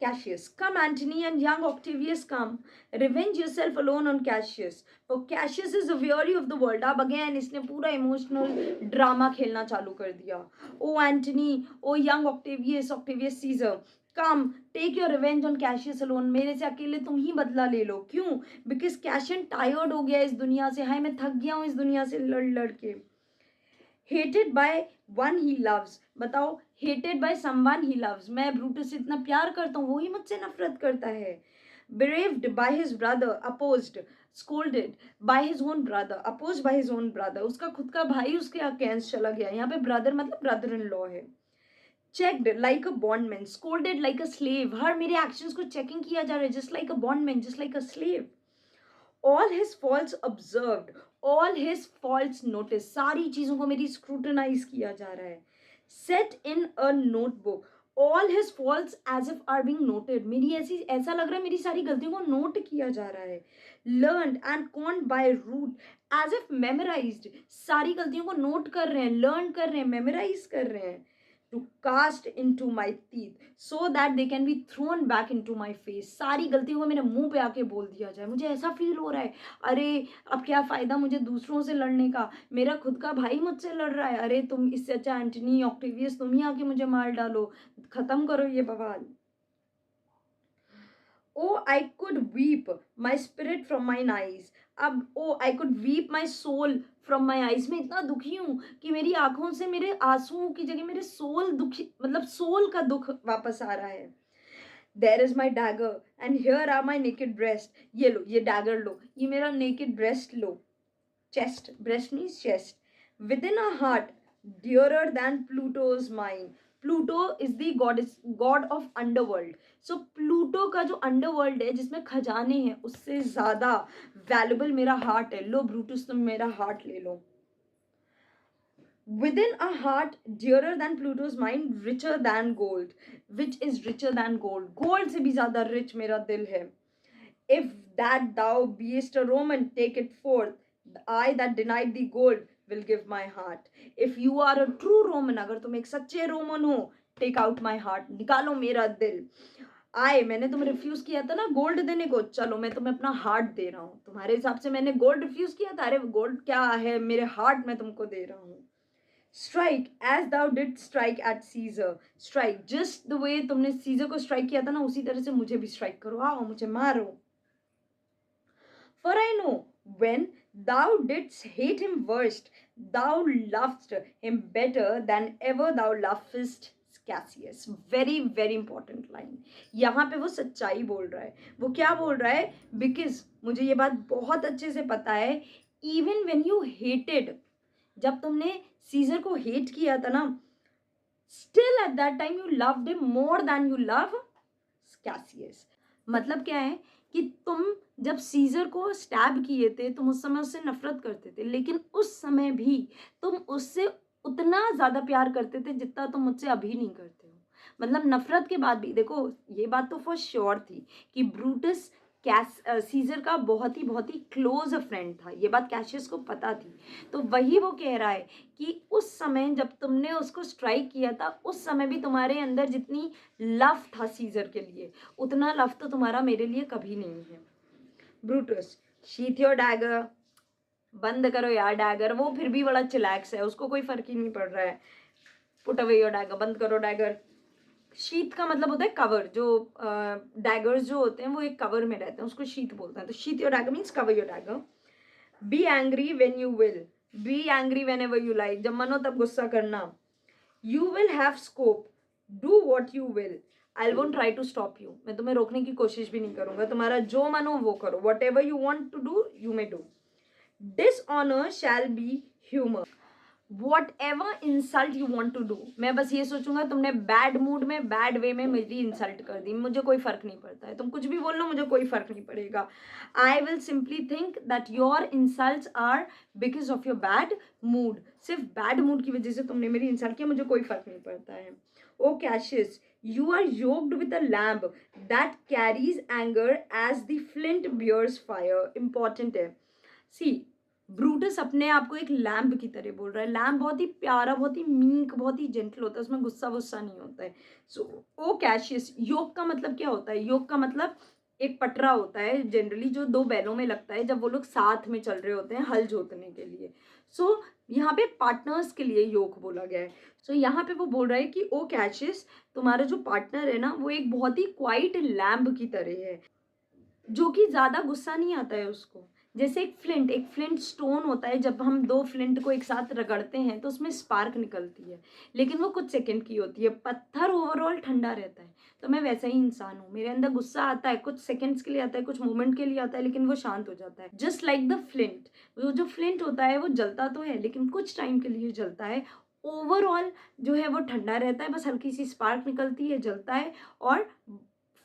Cassius, come Antony, and young Octavius come. Revenge yourself alone on Cassius. For Cassius is weary of the world. अब again इसने पूरा emotional drama खेलना चालू कर दिया। O Antony, O young Octavius, Octavius Caesar, come take your revenge on Cassius alone. मेरे से अकेले तुम ही बदला ले लो। क्यों? बिकॉज कैशियन टायर्ड हो गया इस दुनिया से। हाय, मैं थक गया हूँ इस दुनिया से लड़ लड़ के। Hated by one he loves. बताओ, hated by someone he loves. मैं ब्रूटस से इतना प्यार करता हूँ, वो ही मुझसे नफरत करता है। Bereaved by his brother, opposed, scolded by his own brother, opposed by his own brother. उसका खुद का भाई उसके अगेंस्ट चला गया। यहाँ पे ब्रदर मतलब ब्रदर इन लॉ है। Checked like a bondman, scolded like a slave. हर मेरे एक्शंस को चेकिंग किया जा रहा है, just like a bondman, just like a slave. All his faults observed, all his faults notice. सारी चीजों को मेरी स्क्रूटनाइज किया जा रहा है। Set in a notebook, all his faults as if are being noted. मेरी ऐसी, ऐसा लग रहा है मेरी सारी गलतियों को नोट किया जा रहा है। Learn and conned by rote as if memorized. सारी गलतियों को नोट कर रहे हैं, लर्न कर रहे हैं, मेमोराइज कर रहे हैं। To cast into my teeth so that they can be thrown back into my face. सारी गलतियों को मेरे मुंह पे आके बोल दिया जाए। मुझे ऐसा फील हो रहा है, अरे अब क्या फ़ायदा मुझे दूसरों से लड़ने का, मेरा खुद का भाई मुझसे लड़ रहा है। अरे तुम, इससे अच्छा एंटनी, ऑक्टेवियस, तुम ही आके मुझे मार डालो, ख़त्म करो ये बवाल। O I could weep my spirit from my eyes. अब O I could weep my soul from my eyes. मैं इतना दुखी हूँ कि मेरी आंखों से मेरे आंसुओं की जगह मेरे सोल दुखी, मतलब सोल का दुख वापस आ रहा है। There is my dagger and here are my naked breast. ये लो, ये डैगर लो, ये मेरा नेकेड ब्रेस्ट लो। Chest, breast means chest. Within a heart dearer than Pluto's mind. Pluto is the god, god of underworld. So Pluto का जो underworld है जिसमें खजाने हैं, उससे ज्यादा वैल्यूबल मेरा हार्ट है। लो ब्रूटस, तुम मेरा हार्ट ले लो। Within a heart dearer than Pluto's mind, richer than gold, which is richer than gold. Gold से भी ज्यादा रिच मेरा दिल है। If that thou beest a Roman, take it forth. I that denied thee gold will give my heart. If you are a true Roman, अगर तुम एक सच्चे रोमन हो, take out my heart, निकालो मेरा दिल. मैंने तुम्हें रिफ्यूज किया था ना गोल्ड देने को, चलो मैं तुम्हें अपना हार्ट दे रहा हूँ. तुम्हारे हिसाब से मैंने गोल्ड रिफ्यूज किया था? अरे गोल्ड क्या है, मेरे हार्ट मैं तुमको दे रहा हूँ. Strike as thou did strike at Caesar. Strike just the way तुमने सीजर को स्ट्राइक किया था ना, उसी तरह से मुझे भी स्ट्राइक करो. आओ मुझे मारो. For I know when thou didst hate him worst, thou lovest him better than ever thou lovest Cassius. Very very important line. यहाँ पे वो सच्चाई बोल रहा है. वो क्या बोल रहा है? बिकॉज मुझे ये बात बहुत अच्छे से पता है, इवन वेन यू हेटेड, जब तुमने सीजर को हेट किया था ना, still at that time you loved him more than you love Cassius. मतलब क्या है कि तुम जब सीजर को स्टैब किए थे, तुम उस समय उससे नफरत करते थे, लेकिन उस समय भी तुम उससे उतना ज़्यादा प्यार करते थे जितना तुम मुझसे अभी नहीं करते हो. मतलब नफरत के बाद भी देखो, ये बात तो फॉर श्योर थी कि ब्रूटस सीजर का बहुत ही क्लोज फ्रेंड था. ये बात कैशियस को पता थी. तो वही वो कह रहा है कि उस समय जब तुमने उसको स्ट्राइक किया था, उस समय भी तुम्हारे अंदर जितनी लव था सीजर के लिए, उतना लव तो तुम्हारा मेरे लिए कभी नहीं है. Brutus, sheath your dagger. बंद करो यार डैगर. वो फिर भी बड़ा चिलैक्स है, उसको कोई फर्क ही नहीं पड़ रहा है. Put away your dagger. बंद करो डैगर. शीत का मतलब होता है कवर. जो डैगर्स जो होते हैं वो एक कवर में रहते हैं, उसको शीत बोलते हैं. तो sheathe your dagger means cover your dagger. Be angry when you will. Be angry whenever you like. जब मन हो तब गुस्सा करना. You will have scope. Do what you will. I won't try to stop you. मैं तुम्हें रोकने की कोशिश भी नहीं करूंगा. तुम्हारा जो मन हो वो करो. What ever you want to do you may do. Dishonour shall be humour. Whatever insult you want to do. मैं बस ये सोचूंगा तुमने बैड मूड में, बैड वे में मेरी इंसल्ट कर दी, मुझे कोई फर्क नहीं पड़ता है. तुम कुछ भी बोल लो, मुझे कोई फर्क नहीं पड़ेगा. I will simply think that your insult are because of your bad mood. सिर्फ बैड मूड की वजह से तुमने मेरी इंसल्ट किया, मुझे कोई फर्क नहीं पड़ता है. ओ Cassius, you are yoked with a lamb that carries anger as the flint bears fire. Important है. See, ब्रूटस अपने आप को एक लैम्ब की तरह बोल रहा है. लैम्ब बहुत ही प्यारा, बहुत ही मीक, बहुत ही जेंटल होता है, उसमें गुस्सा वुस्सा नहीं होता है. सो ओ कैशियस, योक का मतलब क्या होता है? योक का मतलब एक पटरा होता है जनरली, जो दो बैलों में लगता है जब वो लोग साथ में चल रहे होते हैं हल जोतने के लिए. सो यहाँ पे पार्टनर्स के लिए योक बोला गया है. सो यहाँ पे वो बोल रहा है कि ओ कैशियस, तुम्हारा जो पार्टनर है ना, वो एक बहुत ही क्वाइट लैम्ब की तरह है, जो कि ज़्यादा गुस्सा नहीं आता है उसको. जैसे एक फ्लिंट स्टोन होता है, जब हम दो फ्लिंट को एक साथ रगड़ते हैं तो उसमें स्पार्क निकलती है, लेकिन वो कुछ सेकंड की होती है. पत्थर ओवरऑल ठंडा रहता है. तो मैं वैसा ही इंसान हूँ. मेरे अंदर गुस्सा आता है, कुछ सेकंड्स के लिए आता है, कुछ मोमेंट के लिए आता है, लेकिन वो शांत हो जाता है. Just like the flint. वो जो फ्लिंट होता है वो जलता तो है, लेकिन कुछ टाइम के लिए जलता है. ओवरऑल जो है वो ठंडा रहता है, बस हल्की सी स्पार्क निकलती है, जलता है, और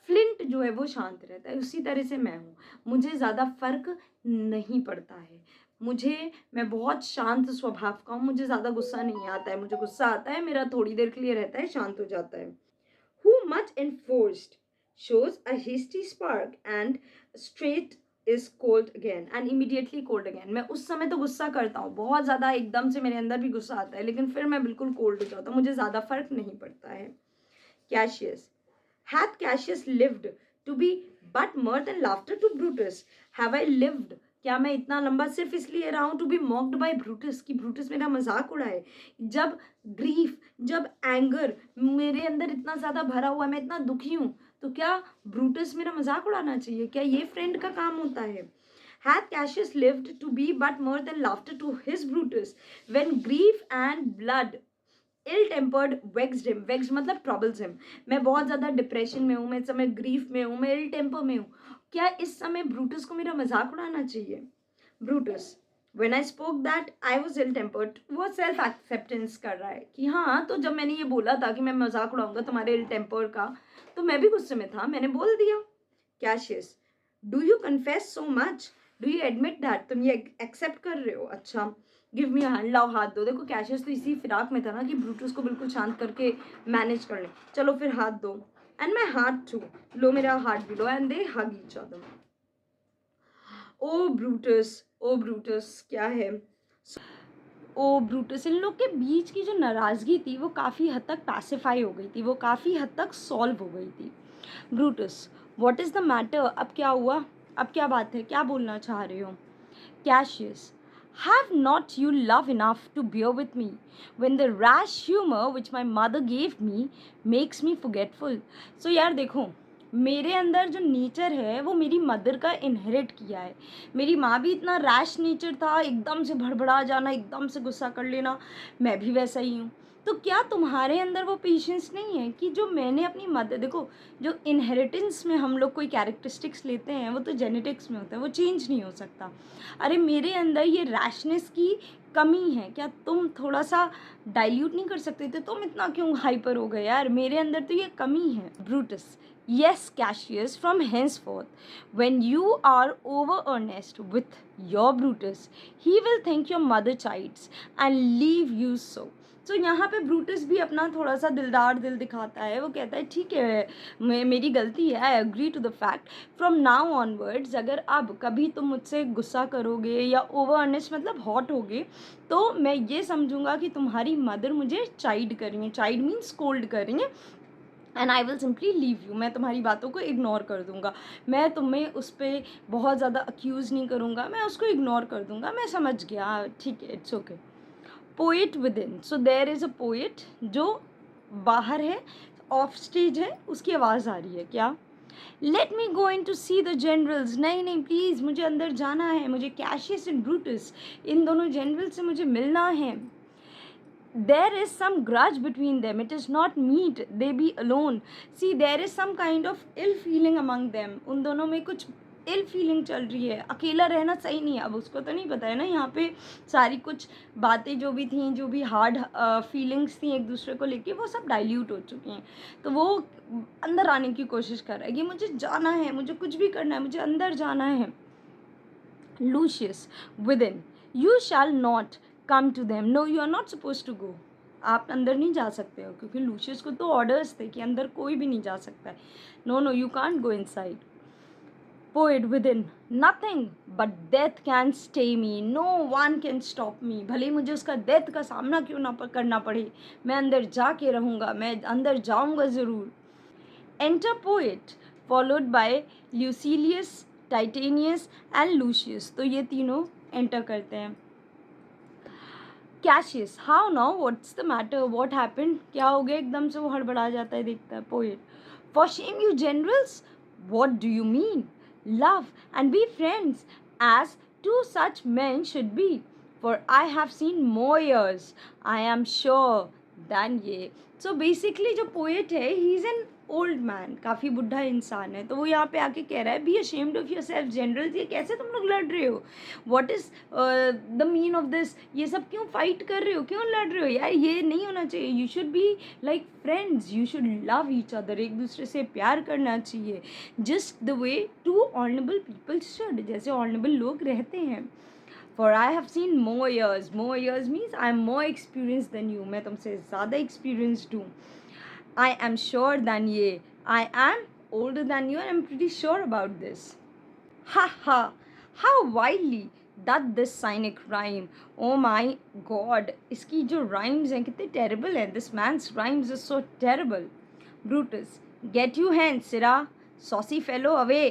फ्लिंट जो है वो शांत रहता है. उसी तरह से मैं हूँ. मुझे ज़्यादा फर्क नहीं पड़ता है. मैं बहुत शांत स्वभाव का हूँ. मुझे ज़्यादा गुस्सा नहीं आता है. मुझे गुस्सा आता है, मेरा थोड़ी देर के लिए रहता है, शांत हो जाता है. Who much enforced shows a hasty spark and straight is cold again and immediately cold again. मैं उस समय तो गुस्सा करता हूँ बहुत ज़्यादा, एकदम से मेरे अंदर भी गुस्सा आता है, लेकिन फिर मैं बिल्कुल कोल्ड हो जाता हूँ. मुझे ज़्यादा फर्क नहीं पड़ता है. Cassius, hath Cassius lived to be but mirth and laughter to Brutus? Have I lived? क्या मैं इतना लंबा सिर्फ इसलिए रहा हूँ to be mocked by Brutus, कि ब्रूटस मेरा मजाक उड़ाए? जब ग्रीफ, जब एंगर मेरे अंदर इतना ज़्यादा भरा हुआ है, मैं इतना दुखी हूँ, तो क्या ब्रूटस मेरा मजाक उड़ाना चाहिए? क्या ये फ्रेंड का काम होता है? Hath Cassius lived to be but mirth and laughter to his Brutus when grief and blood ill tempered vexed him. Vexed मतलब ट्रबल्स हिम. मैं बहुत ज़्यादा डिप्रेशन में हूँ, मैं इस समय ग्रीफ में हूँ, मैं इल टेम्पर में हूँ. क्या इस समय ब्रूटस को मेरा मजाक उड़ाना चाहिए? Brutus, when I spoke that I was ill tempered. वो सेल्फ एक्सेप्टेंस कर रहा है कि हाँ, तो जब मैंने ये बोला था कि मैं मजाक उड़ाऊंगा तुम्हारे इल टेम्पर का, तो मैं भी गुस्से में था, मैंने बोल दिया. Cassius, do you confess so much? Do you admit that? तुम ये एक्सेप्ट कर रहे हो? अच्छा. Give me hand. लाओ हाथ दो. देखो कैशियस तो इसी फिराक में था ना कि ब्रूटस को बिल्कुल शांत करके मैनेज कर ले. चलो फिर हाथ दो. And my heart too. लो मेरा हार्ट भी लो. And they hug each other. Oh Brutus क्या है? ओ ब्रूटस, इन लोग के बीच की जो नाराज़गी थी वो काफ़ी हद तक पैसिफाई हो गई थी, वो काफ़ी हद तक सॉल्व हो गई थी। Brutus, what is the matter? अब क्या हुआ? अब क्या बात है? क्या बोलना चाह रहे हो? Cassius, have not you love enough to bear with me when the rash humor which my mother gave me makes me forgetful? So यार देखो, मेरे अंदर जो नेचर है वो मेरी मदर का इनहेरिट किया है। मेरी माँ भी इतना रैश नेचर था, एकदम से भड़बड़ा जाना, एकदम से गुस्सा कर लेना, मैं भी वैसा ही हूँ। तो क्या तुम्हारे अंदर वो पेशेंस नहीं है कि जो मैंने अपनी मदर, देखो जो इनहेरिटेंस में हम लोग कोई कैरेक्टरिस्टिक्स लेते हैं वो तो जेनेटिक्स में होता है, वो चेंज नहीं हो सकता। अरे मेरे अंदर ये रैशनेस की कमी है, क्या तुम थोड़ा सा डाइल्यूट नहीं कर सकते थे? तुम इतना क्यों हाइपर हो गए यार? मेरे अंदर तो ये कमी है। Brutus, yes Cassius, from henceforth when you are over earnest with your Brutus, he will think your mother chides and leave you so. तो यहाँ पे ब्रूटस भी अपना थोड़ा सा दिलदार दिल दिखाता है, वो कहता है ठीक है, मेरी गलती है, I agree to the fact, from now onwards अगर अब कभी तुम मुझसे गुस्सा करोगे या ओवर अर्नेस्ट मतलब हॉट होगे तो मैं ये समझूंगा कि तुम्हारी मदर मुझे चाइड कर रही है, चाइड मीन्स स्कोल्ड कर रही है, and I will simply leave you, मैं तुम्हारी बातों को इग्नोर कर दूंगा, मैं तुम्हें उस पर बहुत ज़्यादा अक्यूज़ नहीं करूँगा, मैं उसको इग्नोर कर दूंगा, मैं समझ गया, ठीक है, it's okay. Poet within, so there is a poet जो बाहर है, ऑफ स्टेज है, उसकी आवाज़ आ रही है, क्या? Let me go in to see the generals, नहीं नहीं प्लीज़ मुझे अंदर जाना है, मुझे कैशियस एंड ब्रूटस इन दोनों जनरल से मुझे मिलना है। there is some grudge between them, it is not meet they be alone, see there is some kind of ill feeling among them, उन दोनों में कुछ इल फीलिंग चल रही है, अकेला रहना सही नहीं है। अब उसको तो नहीं पता है ना, यहाँ पे सारी कुछ बातें जो भी थी, जो भी हार्ड फीलिंग्स थी एक दूसरे को लेके, वो सब डाइल्यूट हो चुकी हैं। तो वो अंदर आने की कोशिश कर रहा है कि मुझे जाना है, मुझे कुछ भी करना है, मुझे अंदर जाना है। Lucius within, you shall not come to them, no you are not suppose to go, आप अंदर नहीं जा सकते हो, क्योंकि लूशियस को तो ऑर्डर्स थे कि अंदर कोई भी नहीं जा सकता है। No no you can't go inside. Poet within, nothing but death can stay me, no one can stop me, भले मुझे उसका डेथ का सामना क्यों ना करना पड़े, मैं अंदर जाके रहूँगा, मैं अंदर जाऊँगा ज़रूर। Enter poet followed by Lucilius, Titinius and Lucius, तो ये तीनों एंटर करते हैं। Cassius, how now, what's the matter, what happened, क्या हो गया? एकदम से वो हड़बड़ा जाता है, देखता है। Poet, for shame you generals, what do you mean, love and be friends as to such men should be, for I have seen more years, I am sure than ये। सो बेसिकली जो poet है, he is an old man, काफ़ी बुढ़ा इंसान है, तो वो यहाँ पे आके कह रहा है, be ashamed of your self generals, ये कैसे तुम लोग लड़ रहे हो, what is the mean of this, ये सब क्यों फाइट कर रहे हो, क्यों लड़ रहे हो यार, ये नहीं होना चाहिए, you should be like friends, you should love each other, एक दूसरे से प्यार करना चाहिए, just the way to honourable people should, जैसे ऑनरेबल लोग रहते हैं। For I have seen more years means I am more experienced than you, मैं तुमसे ज़्यादा experienced हूँ। I am sure than ये, I am older than you and I'm pretty sure about this. Ha ha, how wildly that this cynic rhyme, oh my god, इसकी जो rhymes हैं कितने terrible हैं, this man's rhymes is so terrible. Brutus, get you hence, Sirrah, saucy fellow, away,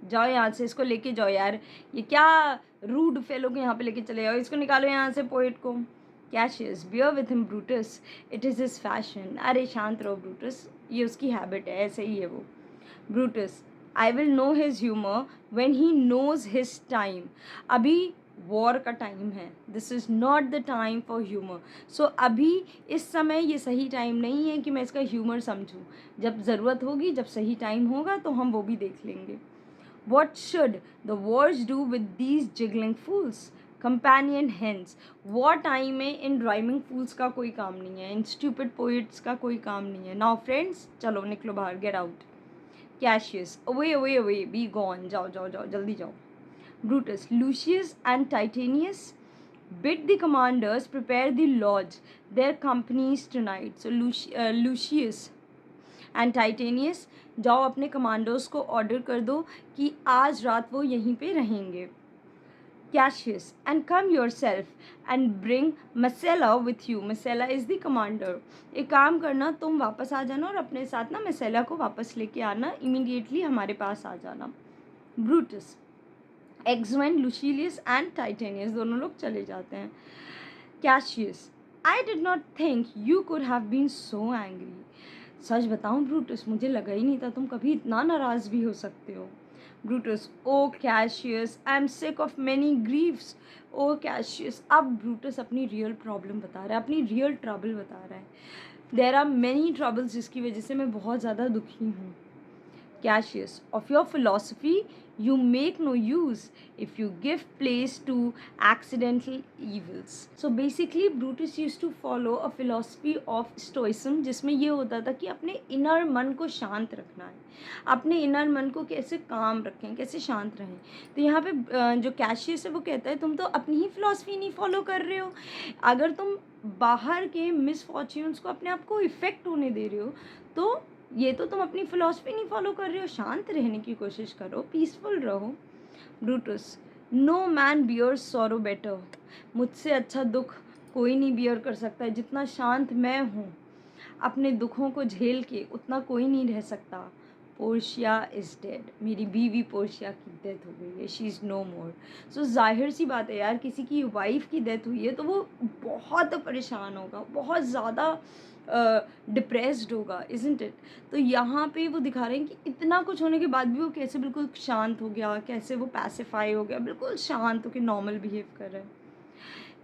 जाओ यहाँ से, इसको लेके जाओ यार, ये क्या रूड फेलो को यहाँ पे लेके चले जाओ, इसको निकालो यहाँ से, पोएट को। Cassius, beer with him Brutus, it is his fashion, अरे शांत रहो ब्रूटस, ये उसकी हैबिट है, ऐसे ही है वो। Brutus, I will know his humour when he knows his time, अभी वॉर का टाइम है, this is not the time for humour, so अभी इस समय ये सही टाइम नहीं है कि मैं इसका ह्यूमर समझूँ, जब ज़रूरत होगी, जब सही टाइम होगा तो हम वो भी देख लेंगे। What should the wars do with these jiggling fools? Companion hence. War time में इन rhyming fools का कोई काम नहीं है, इन stupid poets का कोई काम नहीं है। Now friends, चलो निकलो बाहर, get out. Cassius, away away away, be gone, जाओ जाओ जाओ, जल्दी जाओ। Brutus, Lucius and Titanius, bid the commanders prepare the lodge, their companies tonight. So Lucius and Titinius, जाओ अपने कमांडोज को ऑर्डर कर दो कि आज रात वो यहीं पे रहेंगे. Cassius, and come yourself and bring Messala with you. Messala is the commander. एक काम करना, तुम वापस आ जाना और अपने साथ ना Messala को वापस लेके आना, immediately हमारे पास आ जाना. Brutus, Exoin, Lucilius and Titanius दोनों लोग चले जाते हैं. Cassius, I did not think you could have been so angry. सच बताऊं ब्रूटस, मुझे लगा ही नहीं था तुम कभी इतना नाराज भी हो सकते हो. Brutus, oh Cassius, I am sick of many griefs. Oh Cassius, अब Brutus अपनी रियल प्रॉब्लम बता रहा है, अपनी रियल ट्रबल बता रहा है. There are many troubles जिसकी वजह से मैं बहुत ज़्यादा दुखी हूँ. Cassius, of your philosophy you make no use if you give place to accidental evils. So basically Brutus used to follow a philosophy of stoicism जिसमें ये होता था कि अपने इनर मन को शांत रखना है, अपने इनर मन को कैसे काम रखें, कैसे शांत रहें. तो यहाँ पे जो कैशियस है वो कहता है तुम तो अपनी ही फिलॉसफी नहीं फॉलो कर रहे हो. अगर तुम बाहर के मिसफॉर्च्यून्स को अपने आप को इफ़ेक्ट होने दे रहे हो तो ये तो तुम अपनी फिलॉसफी नहीं फॉलो कर रहे हो. शांत रहने की कोशिश करो, पीसफुल रहो. Brutus, no man bears sorrow better. मुझसे अच्छा दुख कोई नहीं बियर कर सकता है. जितना शांत मैं हूँ अपने दुखों को झेल के, उतना कोई नहीं रह सकता. Portia is dead. मेरी बीवी पोर्शिया की डेथ हो गई है. शी इज़ नो मोर. सो जाहिर सी बात है यार, किसी की वाइफ की डेथ हुई है तो वो बहुत परेशान होगा, बहुत ज़्यादा डिप्रेस्ड होगा, इज़न्ट इट. तो यहाँ पे वो दिखा रहे हैं कि इतना कुछ होने के बाद भी वो कैसे बिल्कुल शांत हो गया, कैसे वो पैसिफाई हो गया, बिल्कुल शांत होकर नॉर्मल बिहेव कर रहा है.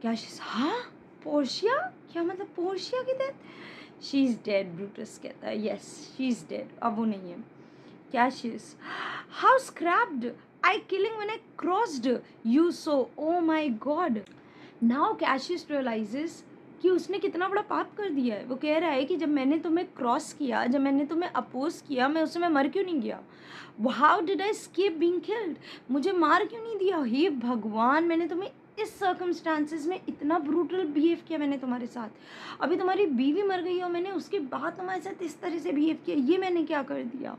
क्या हाँ पोर्शिया, क्या मतलब पोर्शिया की death? She is dead. Brutus कहता है यस शी इज़ डेड, अब वो नहीं है. Cassius, how scrapped I killing when I crossed you so, oh my god. Now Cassius realizes कि उसने कितना बड़ा पाप कर दिया है. वो कह रहा है कि जब मैंने तुम्हें क्रॉस किया, जब मैंने तुम्हें अपोज किया, मैं उस समय मर क्यों नहीं गया? How did I escape being killed? मुझे मार क्यों नहीं दिया? हे भगवान, मैंने तुम्हें इस सर्कमस्टांसिस में इतना ब्रूटल बिहेव किया मैंने तुम्हारे साथ. अभी तुम्हारी बीवी मर गई और मैंने उसके बाद तुम्हारे साथ इस तरह से बिहेव किया, ये मैंने क्या कर दिया?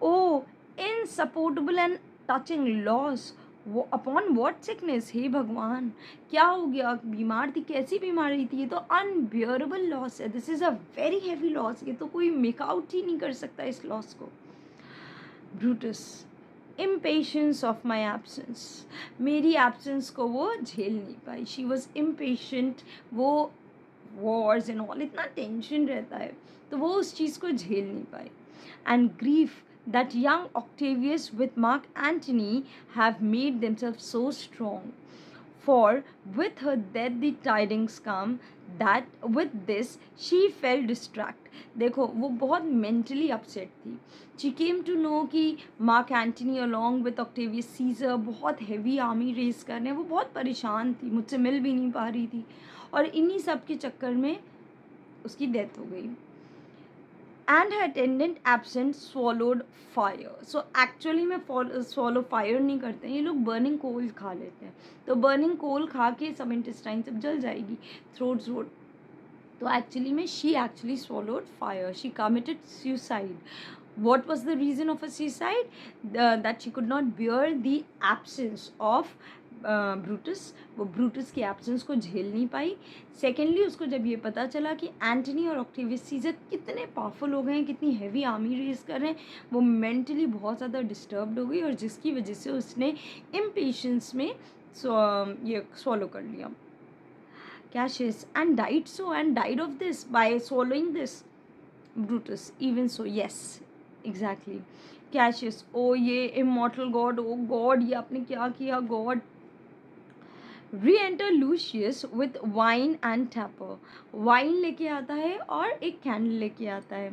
Oh, insupportable and touching loss. वो अपॉन वॉट सिकनेस? हे भगवान, क्या हो गया? बीमार थी, कैसी बीमारी थी? ये तो अनबियरेबल लॉस है. This is a very heavy loss. ये तो कोई मेक आउट ही नहीं कर सकता इस लॉस को. Brutus, impatience of my absence. मेरी एब्सेंस को वो झेल नहीं पाई. She was impatient. वो वॉर्स एंड ऑल, इतना टेंशन रहता है तो वो उस चीज़ को झेल नहीं पाई. And grief that young Octavius with Mark Antony have made themselves so strong. For with her death the tidings come that with this she felt distracted. देखो वो बहुत mentally upset थी. She came to know कि Mark Antony along with Octavius Caesar बहुत heavy army raise कर रहे हैं. वो बहुत परेशान थी, मुझसे मिल भी नहीं पा रही थी और इन्हीं सब के चक्कर में उसकी डेथ हो गई. And her attendant absent swallowed fire. So actually में swallow fire नहीं करते हैं ये लोग, burning coal खा लेते हैं. तो burning coal खा के सब intestine सब जल जाएगी, throat. तो actually में she actually swallowed fire. She committed suicide. What was the reason of a suicide? That she could not bear the absence of Brutus. वो ब्रूटस की एब्सेंस को झेल नहीं पाई. सेकेंडली उसको जब ये पता चला कि एंटनी और ऑक्टेवियस सीजर कितने पावरफुल हो गए हैं, कितनी हैवी आर्मी रेस कर रहे हैं, वो मेंटली बहुत ज़्यादा डिस्टर्ब्ड हो गई और जिसकी वजह से उसने इम्पेशेंस में ये स्वॉलो कर लिया. Cassius, and died of this by swallowing this. Brutus, even so, yes, exactly. Cassius, oh ये immortal god, oh god, ये आपने क्या किया god. Re-enter Lucius with wine and tapper. Wine लेके आता है और एक कैंडल लेके आता है.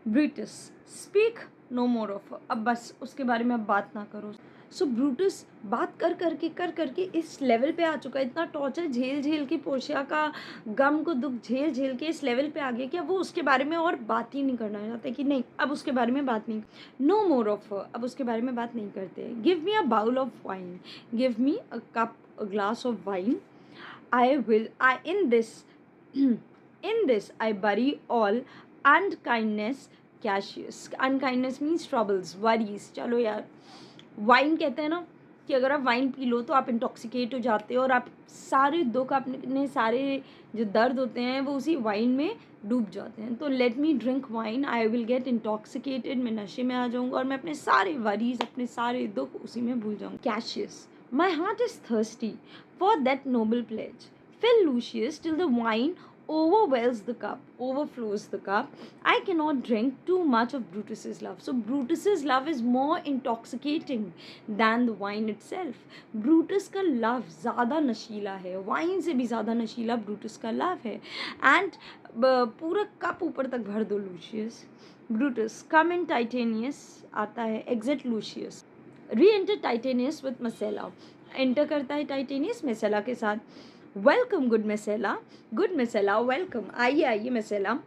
Brutus, speak no more of her. अब बस उसके बारे में अब बात ना करो. सो ब्रूटस बात कर करके इस लेवल पे आ चुका है, इतना टॉर्चर झेल के पोर्शिया का गम को दुख झेल के इस लेवल पे आ गया कि अब वो उसके बारे में और बात ही नहीं करना चाहते कि नहीं अब उसके बारे में बात नहीं. नो मोर ऑफ, अब उसके बारे में बात नहीं करते. Give me a bowl of wine, give me a cup, a glass of wine. I in this I bury all unkindness Cassius. Unkindness means troubles, worries. चलो यार, वाइन कहते हैं ना कि अगर आप वाइन पी लो तो आप इंटॉक्सिकेट हो जाते हो और आप सारे दुख, अपने सारे जो दर्द होते हैं वो उसी वाइन में डूब जाते हैं। तो let me drink wine, I will get intoxicated, मैं नशे में आ जाऊँगा और मैं अपने सारे वरीज, अपने सारे दुख उसी में भूल जाऊँगा। Cassius, my heart is thirsty for that noble pledge, fill Lucius till the wine overwhelms the cup, overflows the cup. I cannot drink too much of Brutus's love. So Brutus's love is more intoxicating than the wine itself. Brutus का love ज़्यादा नशीला है, wine से भी ज़्यादा नशीला Brutus का love है। And पूरा कप ऊपर तक भर दो Lucius. Brutus, come in Titanius आता है, exit Lucius. Re-enter Titanius with Messala. Enter करता है Titanius Messala के साथ। Welcome, good Messala, welcome. आइए आइए Messala.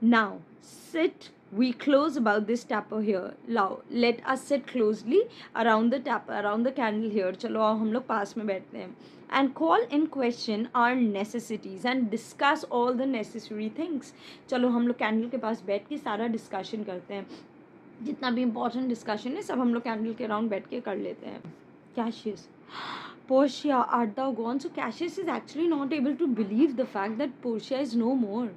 Now sit, we close about this tapper here. Now let us sit closely around the tapper, around the candle here. चलो आओ हम लोग पास में बैठते हैं. And call in question our necessities and discuss all the necessary things. चलो हम लोग कैंडल के पास बैठ के सारा डिस्कशन करते हैं, जितना भी इम्पोर्टेंट डिस्कशन है सब हम लोग कैंडल के अराउंड बैठ के कर लेते हैं. Cassius, Portia, art thou gone? So Cassius is actually not able to believe the fact that Portia is no more.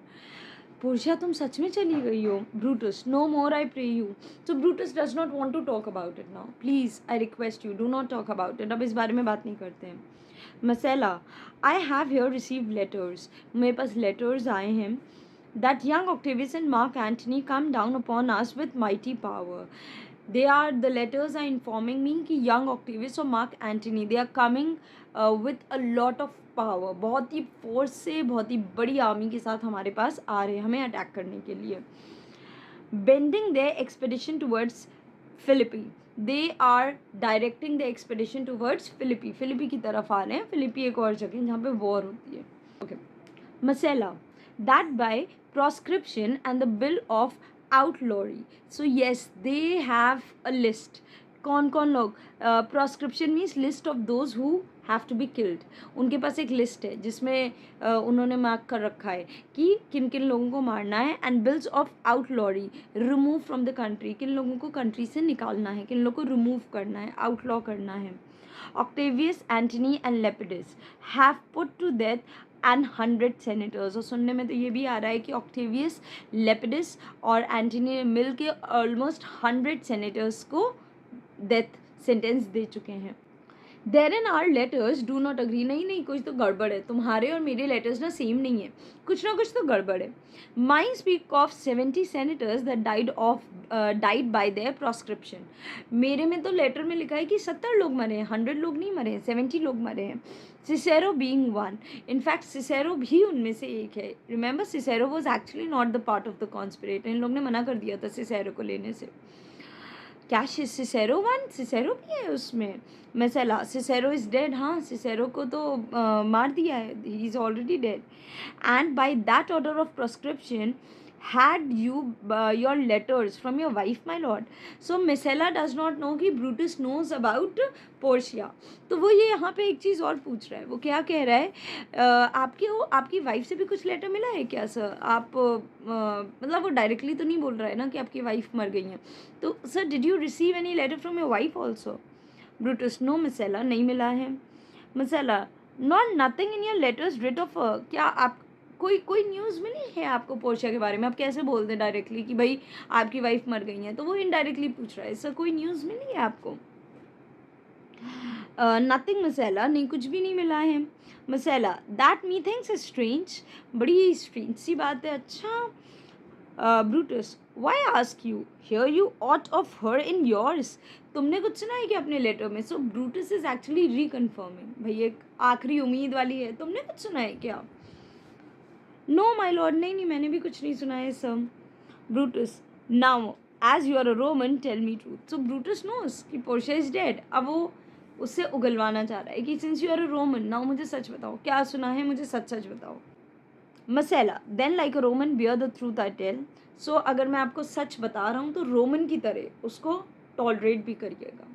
Portia, तुम सच में चली गई हो? Brutus, no more, I pray you. So Brutus does not want to talk about it now. Please, I request you, do not talk about it. अब इस बारे में बात नहीं करते हैं. Messala, I have here received letters. मेरे पास letters आए हैं. That young Octavius and Mark Antony come down upon us with mighty power. The letters are informing me कि young Octavius और Mark Antony, they are coming with a lot of power. बहुत ही force से, बहुत ही बड़ी army के साथ हमारे पास आ रहे हैं हमें अटैक करने के लिए. Bending their expedition towards Philippi. They are directing the expedition towards Philippi. Philippi की तरफ आ रहे हैं. Philippi एक और जगह जहाँ पे war होती है. Okay. Messala, that by proscription and the bill of outlawry. So yes, they have a list. कौन कौन लोग? Proscription means list of those who have to be killed. उनके पास एक लिस्ट है जिसमें उन्होंने मार्क कर रखा है कि किन किन लोगों को मारना है. And bills of outlawry, remove from the country, किन लोगों को कंट्री से निकालना है, किन लोगों को रिमूव करना है, आउटलॉ करना है. Octavius, Antony and Lepidus have put to death and 100 senators. और सुनने में तो ये भी आ रहा है कि ऑक्टेवियस, लेपिडस और एंटनी ने मिल के ऑलमोस्ट 100 सेनेटर्स को डेथ सेंटेंस दे चुके हैं. Therein our letters do not agree. नहीं कुछ तो गड़बड़ है. तुम्हारे और मेरे लेटर्स ना सेम नहीं है, कुछ ना कुछ तो गड़बड़ है. Mine speak of 70 senators that died by their proscription. मेरे में तो लेटर में लिखा है कि 70 लोग मरे हैं, 100 लोग नहीं मरे हैं, 70 लोग मरे हैं. Cicero being one. In fact, Cicero भी उनमें से एक है. Remember, Cicero was actually not the part of the conspirator. इन लोग ने मना कर दिया था Cicero को लेने से. क्या सिसेरो वन? सिसेरो भी है उसमें. Messala, Cicero is dead. हाँ, सिसेरो को तो मार दिया है, he is already dead. And by that order of proscription had you your letters from your wife, my lord. So Messala does not know कि Brutus knows about Portia. तो वो ये यहाँ पे एक चीज़ और पूछ रहा है. वो क्या कह रहा है? आपकी वाइफ से भी कुछ लेटर मिला है क्या सर? आप मतलब वो डायरेक्टली तो नहीं बोल रहा है ना कि आपकी वाइफ मर गई हैं. तो sir, did you receive any letter from your wife also? Brutus, no Messala, नहीं मिला है. Messala, not nothing in your letters writ of. क्या आप कोई न्यूज़ मिली है आपको पोर्शिया के बारे में? आप कैसे बोल दें डायरेक्टली कि भाई आपकी वाइफ मर गई है? तो वो इनडायरेक्टली पूछ रहा है, सर कोई न्यूज़ मिली है आपको? नथिंग Messala, नहीं कुछ भी नहीं मिला है. Messala, that me things is strange. बड़ी स्ट्रेंज सी बात है. अच्छा. Brutus, why ask you? Hear you aught of her in yours. तुमने कुछ सुना है कि अपने लेटर में? So Brutus is actually reconfirming. भाई एक आखिरी उम्मीद वाली है. तुमने कुछ सुना है क्या? नो माई लॉर्ड, नहीं मैंने भी कुछ नहीं सुना है sir. Brutus, now as you are a Roman tell me truth. So Brutus knows कि पोर्शिया इज डेड. अब वो उससे उगलवाना चाह रहा है कि since you are a Roman, now मुझे सच बताओ, क्या सुना है, मुझे सच बताओ. Messala, then like a Roman bear the truth I tell. So अगर मैं आपको सच बता रहा हूँ तो रोमन की तरह उसको टॉलरेट भी करिएगा,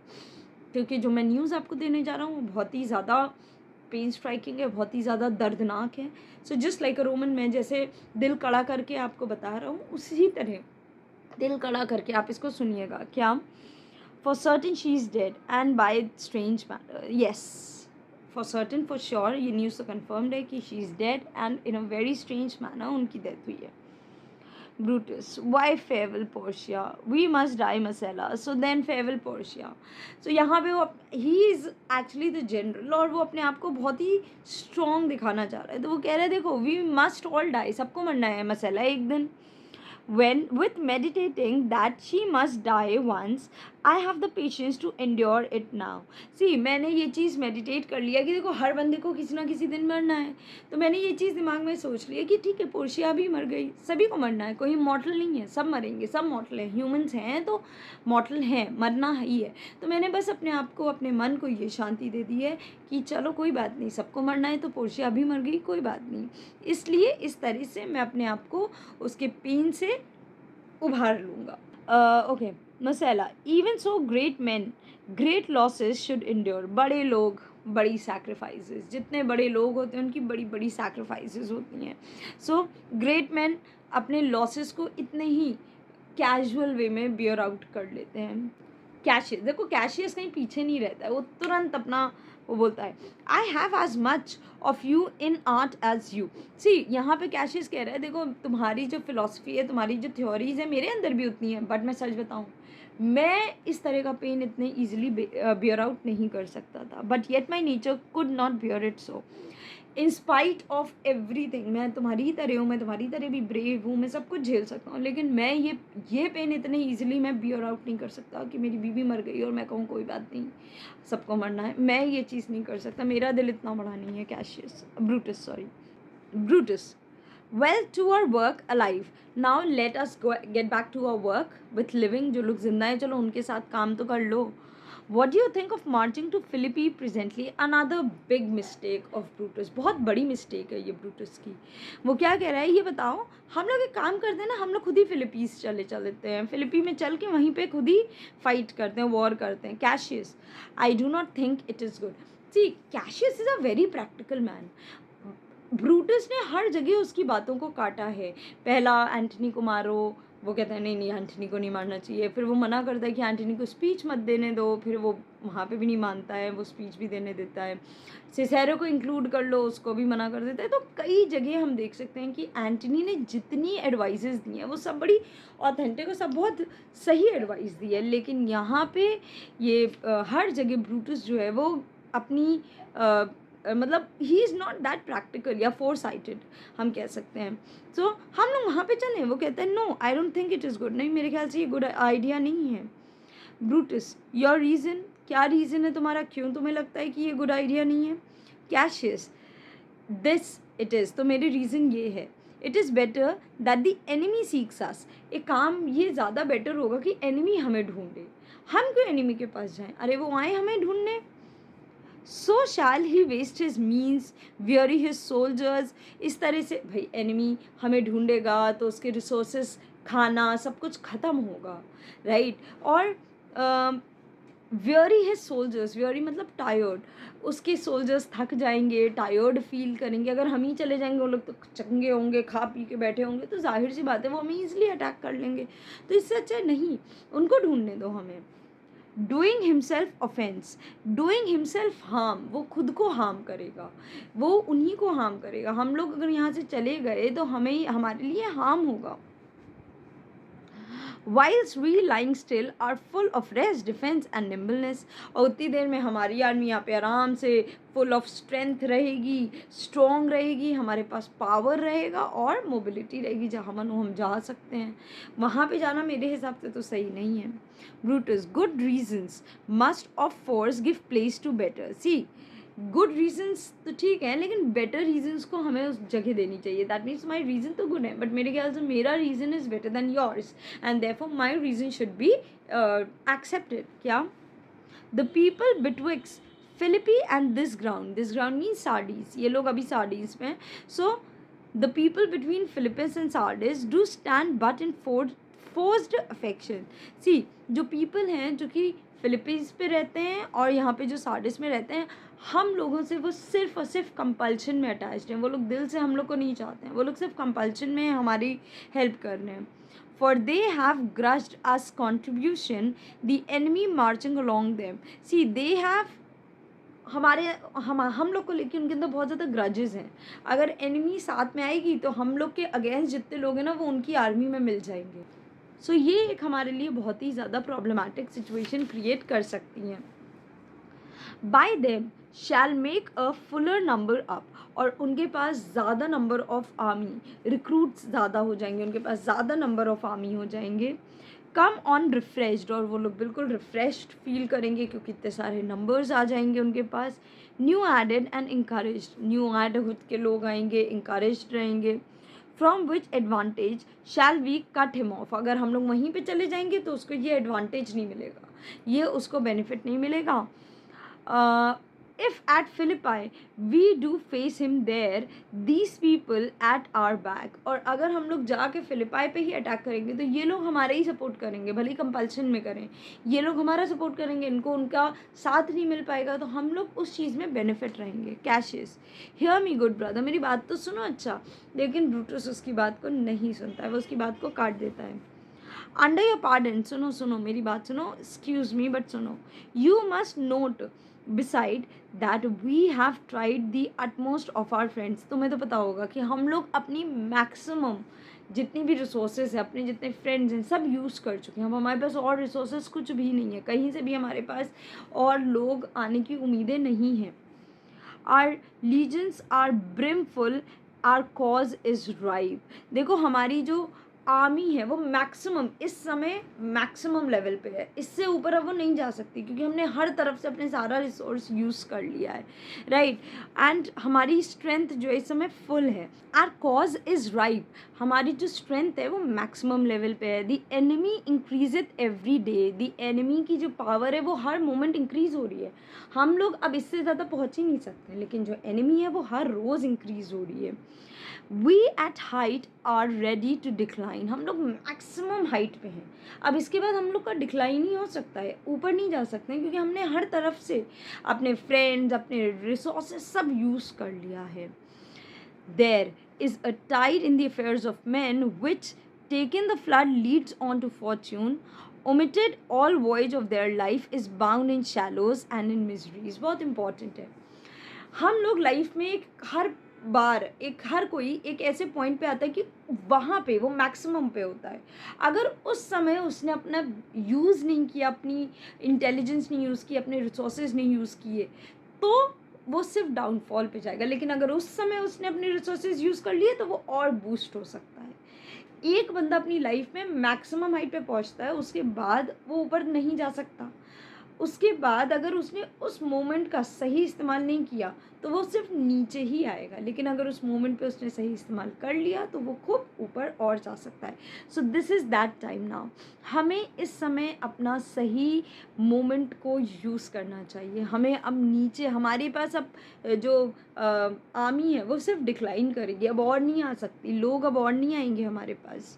क्योंकि जो मैं न्यूज़ आपको देने जा रहा हूँ वो बहुत ही ज़्यादा पेन स्ट्राइकिंग है, बहुत ही ज़्यादा दर्दनाक है. So just like a Roman, मैं जैसे दिल कड़ा करके आपको बता रहा हूँ, उसी तरह दिल कड़ा करके आप इसको सुनिएगा. क्या? For certain she is dead and by strange matter. Yes, for certain, for sure, ये न्यूज़ तो कन्फर्म्ड है कि she is dead and in a very strange manner उनकी डेथ हुई है. Brutus, why farewell Portia? We must die Marcella. So then farewell Portia. So यहाँ पे वो he is actually the general, और वो अपने आप को बहुत ही strong दिखाना चाह रहा है. तो वो कह रहा है देखो, we must all die, सबको मरना है Marcella एक दिन. When with meditating that she must die once, I have the patience to endure it now. See, मैंने ये चीज़ मेडिटेट कर लिया कि देखो हर बंदे को किसी ना किसी दिन मरना है. तो मैंने ये चीज़ दिमाग में सोच लिया कि ठीक है, पोर्शिया भी मर गई, सभी को मरना है, कोई मॉर्टल नहीं है, सब मरेंगे, सब मॉर्टल हैं, ह्यूमंस हैं तो मॉर्टल हैं, मरना ही है. तो मैंने बस अपने आप को, अपने मन को ये शांति दे दी है कि चलो कोई बात नहीं, सबको मरना है, तो पोर्शिया भी मर गई, कोई बात नहीं. इसलिए इस तरह से मैं अपने आप को उसके पेन से उभार लूँगा. Okay, Messala. Even so great man great losses should endure. बड़े लोग बड़ी सैक्रिफाइसेस, जितने बड़े लोग होते हैं उनकी बड़ी बड़ी सैक्रिफाइसेस होती हैं. सो ग्रेट मैन अपने लॉसेस को इतने ही कैजुअल वे में बियर आउट कर लेते हैं. कैशियस, देखो कैशियस कहीं पीछे नहीं रहता है, वो तुरंत अपना वो बोलता है I have as much of you in art as you. See, यहाँ पे कैशियस कह रहा है देखो तुम्हारी जो फिलॉसफी है, तुम्हारी जो थ्योरीज है, मेरे अंदर भी उतनी है, बट मैं सच बताऊँ, मैं इस तरह का पेन इतने ईजिली बियर आउट नहीं कर सकता था. But yet my nature could not bear it. So in spite of everything, मैं तुम्हारी ही तरह हूँ, मैं तुम्हारी तरह भी ब्रेव हूँ, मैं सब कुछ झेल सकता हूँ, लेकिन मैं ये पेन इतने ईजिली मैं बियर आउट नहीं कर सकता कि मेरी बीवी मर गई और मैं कहूँ कोई बात नहीं, सबको मरना है. मैं ये चीज़ नहीं कर सकता, मेरा दिल इतना बड़ा नहीं है. Cassius, Brutus, sorry, Brutus. Well, to our work alive. Now let us get back to our work with living. जो लोग जिंदा हैं, चलो उनके साथ काम तो कर लो. What do you think of marching to Philippi presently? Another big mistake of Brutus. बहुत बड़ी mistake है ये Brutus की. वो क्या कह रहा है ये बताओ. हम लोग एक काम करते हैं ना, हम लोग खुद ही फिलिपींस चलते हैं, फिलिपी में चल के वहीं पे खुद ही फाइट करते हैं, वॉर करते हैं. Cassius, I do not think it is good. See, Cassius is a very practical man. Brutus ने हर जगह उसकी बातों को काटा है. पहला एंटनी को मारो, वो कहता है नहीं एंटनी को नहीं मारना चाहिए. फिर वो मना करता है कि एंटनी को स्पीच मत देने दो, फिर वो वहाँ पे भी नहीं मानता है, वो स्पीच भी देने देता है. सिसेरो को इंक्लूड कर लो, उसको भी मना कर देता है. तो कई जगह हम देख सकते हैं कि एंटनी ने जितनी एडवाइसेस दी हैं वो सब बड़ी ऑथेंटिक और सब बहुत सही एडवाइस दी है. लेकिन यहाँ पे ये हर जगह ब्रूटस जो है वो अपनी मतलब he is not that practical या फोर साइटेड हम कह सकते हैं. सो हम लोग वहाँ पे चलें, वो कहते हैं no I don't think it is good. नहीं, मेरे ख्याल से ये गुड आइडिया नहीं है. ब्रूटस, योर रीज़न, क्या रीज़न है तुम्हारा, क्यों तुम्हें लगता है कि ये गुड आइडिया नहीं है. कैशियस, दिस इट इज़, तो मेरे रीज़न ये है. It is better that the enemy seeks us. एक काम ये ज़्यादा बेटर होगा कि एनिमी हमें ढूंढे, हम क्यों एनिमी के पास जाएं, अरे वो आए हमें ढूंढने. So shall he waste his means, weary his soldiers. इस तरह से भाई एनिमी हमें ढूंढेगा तो उसके रिसोर्सेस, खाना, सब कुछ ख़त्म होगा, राइट. और weary his soldiers, weary मतलब टायर्ड, उसके सोल्जर्स थक जाएंगे, टायर्ड फील करेंगे. अगर हम ही चले जाएंगे, वो लोग तो चंगे होंगे, खा पी के बैठे होंगे, तो जाहिर सी बात है वो हमें ईजिली अटैक कर लेंगे. तो इससे अच्छा नहीं, उनको ढूंढने दो हमें. Doing himself offence, doing himself harm, वो खुद को हार्म करेगा, वो उन्हीं को हार्म करेगा. हम लोग अगर यहाँ से चले गए तो हमें, हमारे लिए हार्म होगा. whilst we lying still are full of rest, defense and nimbleness. और उतनी देर में हमारी आर्मी यहाँ पे आराम से फुल ऑफ स्ट्रेंथ रहेगी, स्ट्रॉन्ग रहेगी, हमारे पास पावर रहेगा और मोबिलिटी रहेगी. जहाँ मन हो हम जा सकते हैं. वहाँ पे जाना मेरे हिसाब से तो सही नहीं है. Brutus, good reasons must of force give place to better. See, good reasons तो ठीक है, लेकिन बेटर रीजन्स को हमें उस जगह देनी चाहिए. दैट मीन्स माई रीज़न तो गुड है, बट मेरे ख्याल से मेरा reason is better than yours and therefore my reason should be accepted. क्या? The people betwixt Philippi and this ground means Sardis. ये लोग अभी सार्डीज में. So the people between Philippi and Sardis do stand but in forced affection. See, जो people हैं जो कि Philippines पे रहते हैं और यहाँ पे जो सार्डिस में रहते हैं, हम लोगों से वो सिर्फ और सिर्फ कंपल्शन में अटैच्ड हैं। वो लोग दिल से हम लोग को नहीं चाहते हैं, वो लोग सिर्फ कंपल्शन में हमारी हेल्प कर रहे हैं। For they have grudged us contribution, the enemy marching along them. See, they have हम लोग को लेके उनके अंदर बहुत ज़्यादा ग्रजेस हैं। अगर एनिमी साथ में आएगी तो हम लोग के अगेंस्ट जितने लोग हैं ना वो उनकी आर्मी में मिल जाएंगे। सो ये एक हमारे लिए बहुत ही ज़्यादा प्रॉब्लमैटिक सिचुएशन क्रिएट कर सकती हैं। Bye them shell make a Fuller number up, और उनके पास ज़्यादा नंबर ऑफ आर्मी, रिक्रूट्स ज़्यादा हो जाएंगे, उनके पास ज़्यादा नंबर ऑफ आर्मी हो जाएंगे। कम ऑन रिफ्रेश्ड, और वो लोग बिल्कुल रिफ्रेश्ड फील करेंगे क्योंकि इतने सारे नंबर्स आ जाएंगे उनके पास। New added and encouraged, new एड होद के लोग आएंगे, इंकरेज्ड रहेंगे। From which advantage shall we cut him off, अगर हम लोग वहीं पे चले जाएंगे तो उसको ये एडवांटेज नहीं मिलेगा, ये उसको बेनिफिट नहीं मिलेगा। If at Philippi we do face him there, these people at our back, और अगर हम लोग जाके फिलिपाई पे ही अटैक करेंगे तो ये लोग हमारे ही सपोर्ट करेंगे, भले ही कंपल्शन में करें, ये लोग हमारा सपोर्ट करेंगे, इनको उनका साथ नहीं मिल पाएगा तो हम लोग उस चीज़ में बेनिफिट रहेंगे। Cassius, hear me good brother, मेरी बात तो सुनो अच्छा, लेकिन ब्रूटस उसकी बात को नहीं सुनता है, वो उसकी बात को काट देता है। अंडर योर पार्डन, सुनो मेरी बात सुनो, एक्सक्यूज मी बट सुनो, you must note beside that we have tried the utmost of our friends, तुम्हें तो पता होगा कि हम लोग अपनी मैक्सिमम जितनी भी रिसोर्सेज है, अपने जितने फ्रेंड्स हैं सब यूज़ कर चुके हैं। अब हमारे पास और रिसोर्सेज कुछ भी नहीं है, कहीं से भी हमारे पास और लोग आने की उम्मीदें नहीं हैं। Our legions are brimful, our cause is ripe, देखो हमारी जो आर्मी है वो मैक्सिमम इस समय मैक्सिमम लेवल पे है, इससे ऊपर अब वो नहीं जा सकती क्योंकि हमने हर तरफ से अपने सारा रिसोर्स यूज़ कर लिया है, राइट। एंड हमारी स्ट्रेंथ जो है इस समय फुल है। आर कॉज इज़ राइट, हमारी जो स्ट्रेंथ है वो मैक्सिमम लेवल पे है। The enemy increaseth every day, the enemy की जो पावर है वो हर मोमेंट इंक्रीज़ हो रही है। हम लोग अब इससे ज़्यादा पहुँच ही नहीं सकते, लेकिन जो एनिमी है वो हर रोज़ इंक्रीज़ हो रही है। We at height are ready to decline, हम लोग मैक्सिमम हाइट पे हैं, अब इसके बाद हम लोग का डिक्लाइन ही हो सकता है, ऊपर नहीं जा सकते हैं क्योंकि हमने हर तरफ से अपने फ्रेंड्स, अपने रिसोर्सेज सब यूज़ कर लिया है। There is a tide in the affairs of man which taken the flood leads on to fortune, omitted all voyage of their life is bound in shallows and in miseries, बहुत important है। हम लोग life में हर कोई एक ऐसे point पे आता है कि वहाँ पे वो मैक्सिमम पे होता है। अगर उस समय उसने अपना यूज़ नहीं किया, अपनी इंटेलिजेंस नहीं यूज़ की, अपने रिसोर्सेज नहीं यूज़ किए, तो वो सिर्फ डाउनफॉल पे जाएगा। लेकिन अगर उस समय उसने अपने रिसोर्सेज यूज़ कर लिए तो वो और बूस्ट हो सकता है। एक बंदा अपनी लाइफ में मैक्सिमम हाइट पे पहुंचता है, उसके बाद वो ऊपर नहीं जा सकता। उसके बाद अगर उसने उस मोमेंट का सही इस्तेमाल नहीं किया तो वो सिर्फ नीचे ही आएगा, लेकिन अगर उस मोमेंट पे उसने सही इस्तेमाल कर लिया तो वो खूब ऊपर और जा सकता है। So this is that time now, हमें इस समय अपना सही मोमेंट को यूज़ करना चाहिए। हमें अब नीचे हमारे पास अब जो आर्मी है वो सिर्फ डिक्लाइन करेगी, अब और नहीं आ सकती, लोग अब और नहीं आएंगे हमारे पास।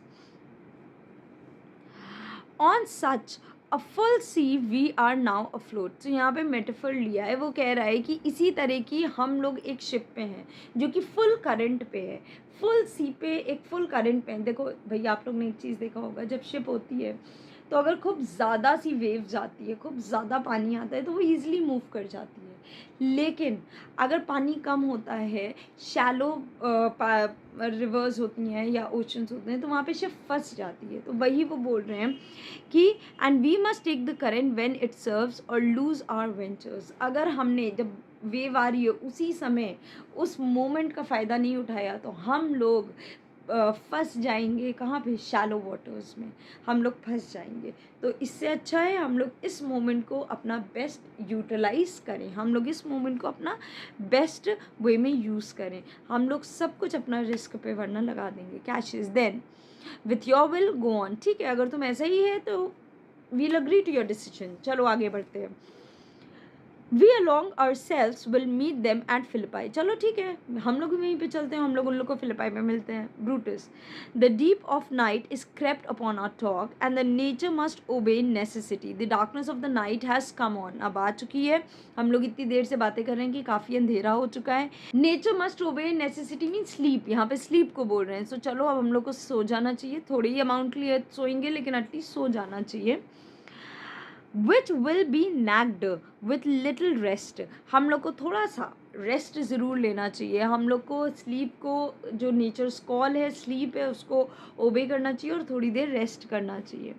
On such a full sea we are now afloat, तो यहाँ पे मेटाफर लिया है, वो कह रहा है कि इसी तरह की हम लोग एक शिप पे हैं जो कि फुल करंट पे है, फुल सी पे एक फुल करंट पे है। देखो भैया आप लोग ने एक चीज़ देखा होगा, जब शिप होती है तो अगर खूब ज़्यादा सी वेव जाती है, खूब ज़्यादा पानी आता है तो वो ईज़िली मूव कर जाती है। लेकिन अगर पानी कम होता है, शैलो रिवर्स होती हैं या ओशंस होते हैं, तो वहाँ पे शिप फंस जाती है। तो वही वो बोल रहे हैं कि and we must take the current when it serves or lose our ventures, अगर हमने जब वेव आ रही है उसी समय उस मोमेंट का फ़ायदा नहीं उठाया तो हम लोग फंस जाएंगे। कहाँ पे? शैलो वाटर्स में हम लोग फंस जाएंगे। तो इससे अच्छा है हम लोग इस मोमेंट को अपना बेस्ट यूटिलाइज़ करें, हम लोग इस मोमेंट को अपना बेस्ट वे में यूज़ करें। हम लोग सब कुछ अपना रिस्क पे वरना लगा देंगे। Cassius then with your will go on, ठीक है, अगर तुम ऐसा ही है तो we'll agree to your decision. चलो आगे बढ़ते हैं। We along ourselves will meet them at Philippi, चलो ठीक है हम लोग भी वहीं पे चलते हैं, हम लोग उन लोग को फिलिपाई में मिलते हैं. Brutus, the deep of night is crept upon our talk and the nature must obey necessity, the darkness of the night has come on, अब आ चुकी है, हम लोग इतनी देर से बातें कर रहे हैं कि काफ़ी अंधेरा हो चुका है. Nature must obey necessity mean sleep, यहाँ पे स्लीप को बोल रहे हैं. सो चलो अब हम लोग को सो जाना चाहिए, थोड़ी ही अमाउंट के लिए सोएंगे लेकिन एटलीस्ट सो जाना चाहिए. विच विल बी नैक्ड विथ लिटिल रेस्ट, हम लोग को थोड़ा सा रेस्ट ज़रूर लेना चाहिए, हम लोग को स्लीप को, जो नेचर्स कॉल है स्लीप है उसको ओबे करना चाहिए और थोड़ी देर रेस्ट करना चाहिए.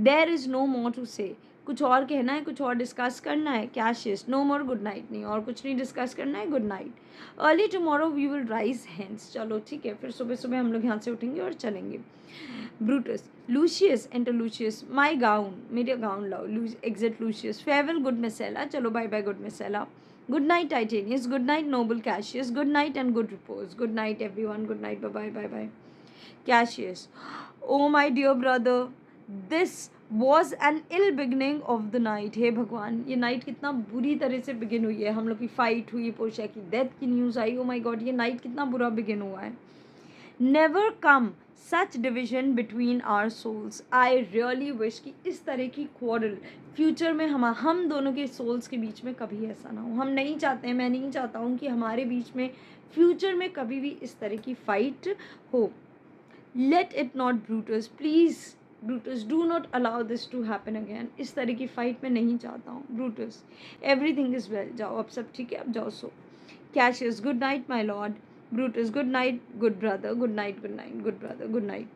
There is no more to say, कुछ और कहना है, कुछ और डिस्कस करना है. Cassius, no more, good night, नहीं और कुछ नहीं डिस्कस करना है, good night. Early tomorrow we will rise hands, चलो ठीक है फिर सुबह सुबह हम लोग यहाँ से उठेंगे और चलेंगे. Brutus, Lucius enter Lucius, my gown, मेरा गाउन लाओ. Exit Lucius, farewell good Messala, चलो bye bye good Messala. Good night Titinius, good night noble Cassius, good night and good repose, good night everyone, good night, bye bye bye. Cassius, oh my dear brother, this was an ill beginning of the night, हे भगवान ये night कितना बुरी तरह से begin हुई है, हम लोग की फाइट हुई, पोर्शिया की डेथ की न्यूज़ आई, ओ माई गॉड ये नाइट कितना बुरा बिगिन हुआ है. Never come such division between our souls, I really wish कि इस तरह की क्वारल फ्यूचर में हम दोनों के सोल्स के बीच में कभी ऐसा ना हो. हम नहीं चाहते हैं, मैं नहीं चाहता हूँ कि हमारे बीच में फ्यूचर में कभी भी इस तरह की फाइट हो. Let it not Brutus, please Brutus do not allow this to happen again, इस तरह की फ़ाइट मैं नहीं चाहता हूँ. ब्रूटस, एवरीथिंग इज़ वेल, जाओ अब सब ठीक है, अब जाओ सो. Cassius, good night my lord. Brutus, good night good brother, good night good night good brother, good night.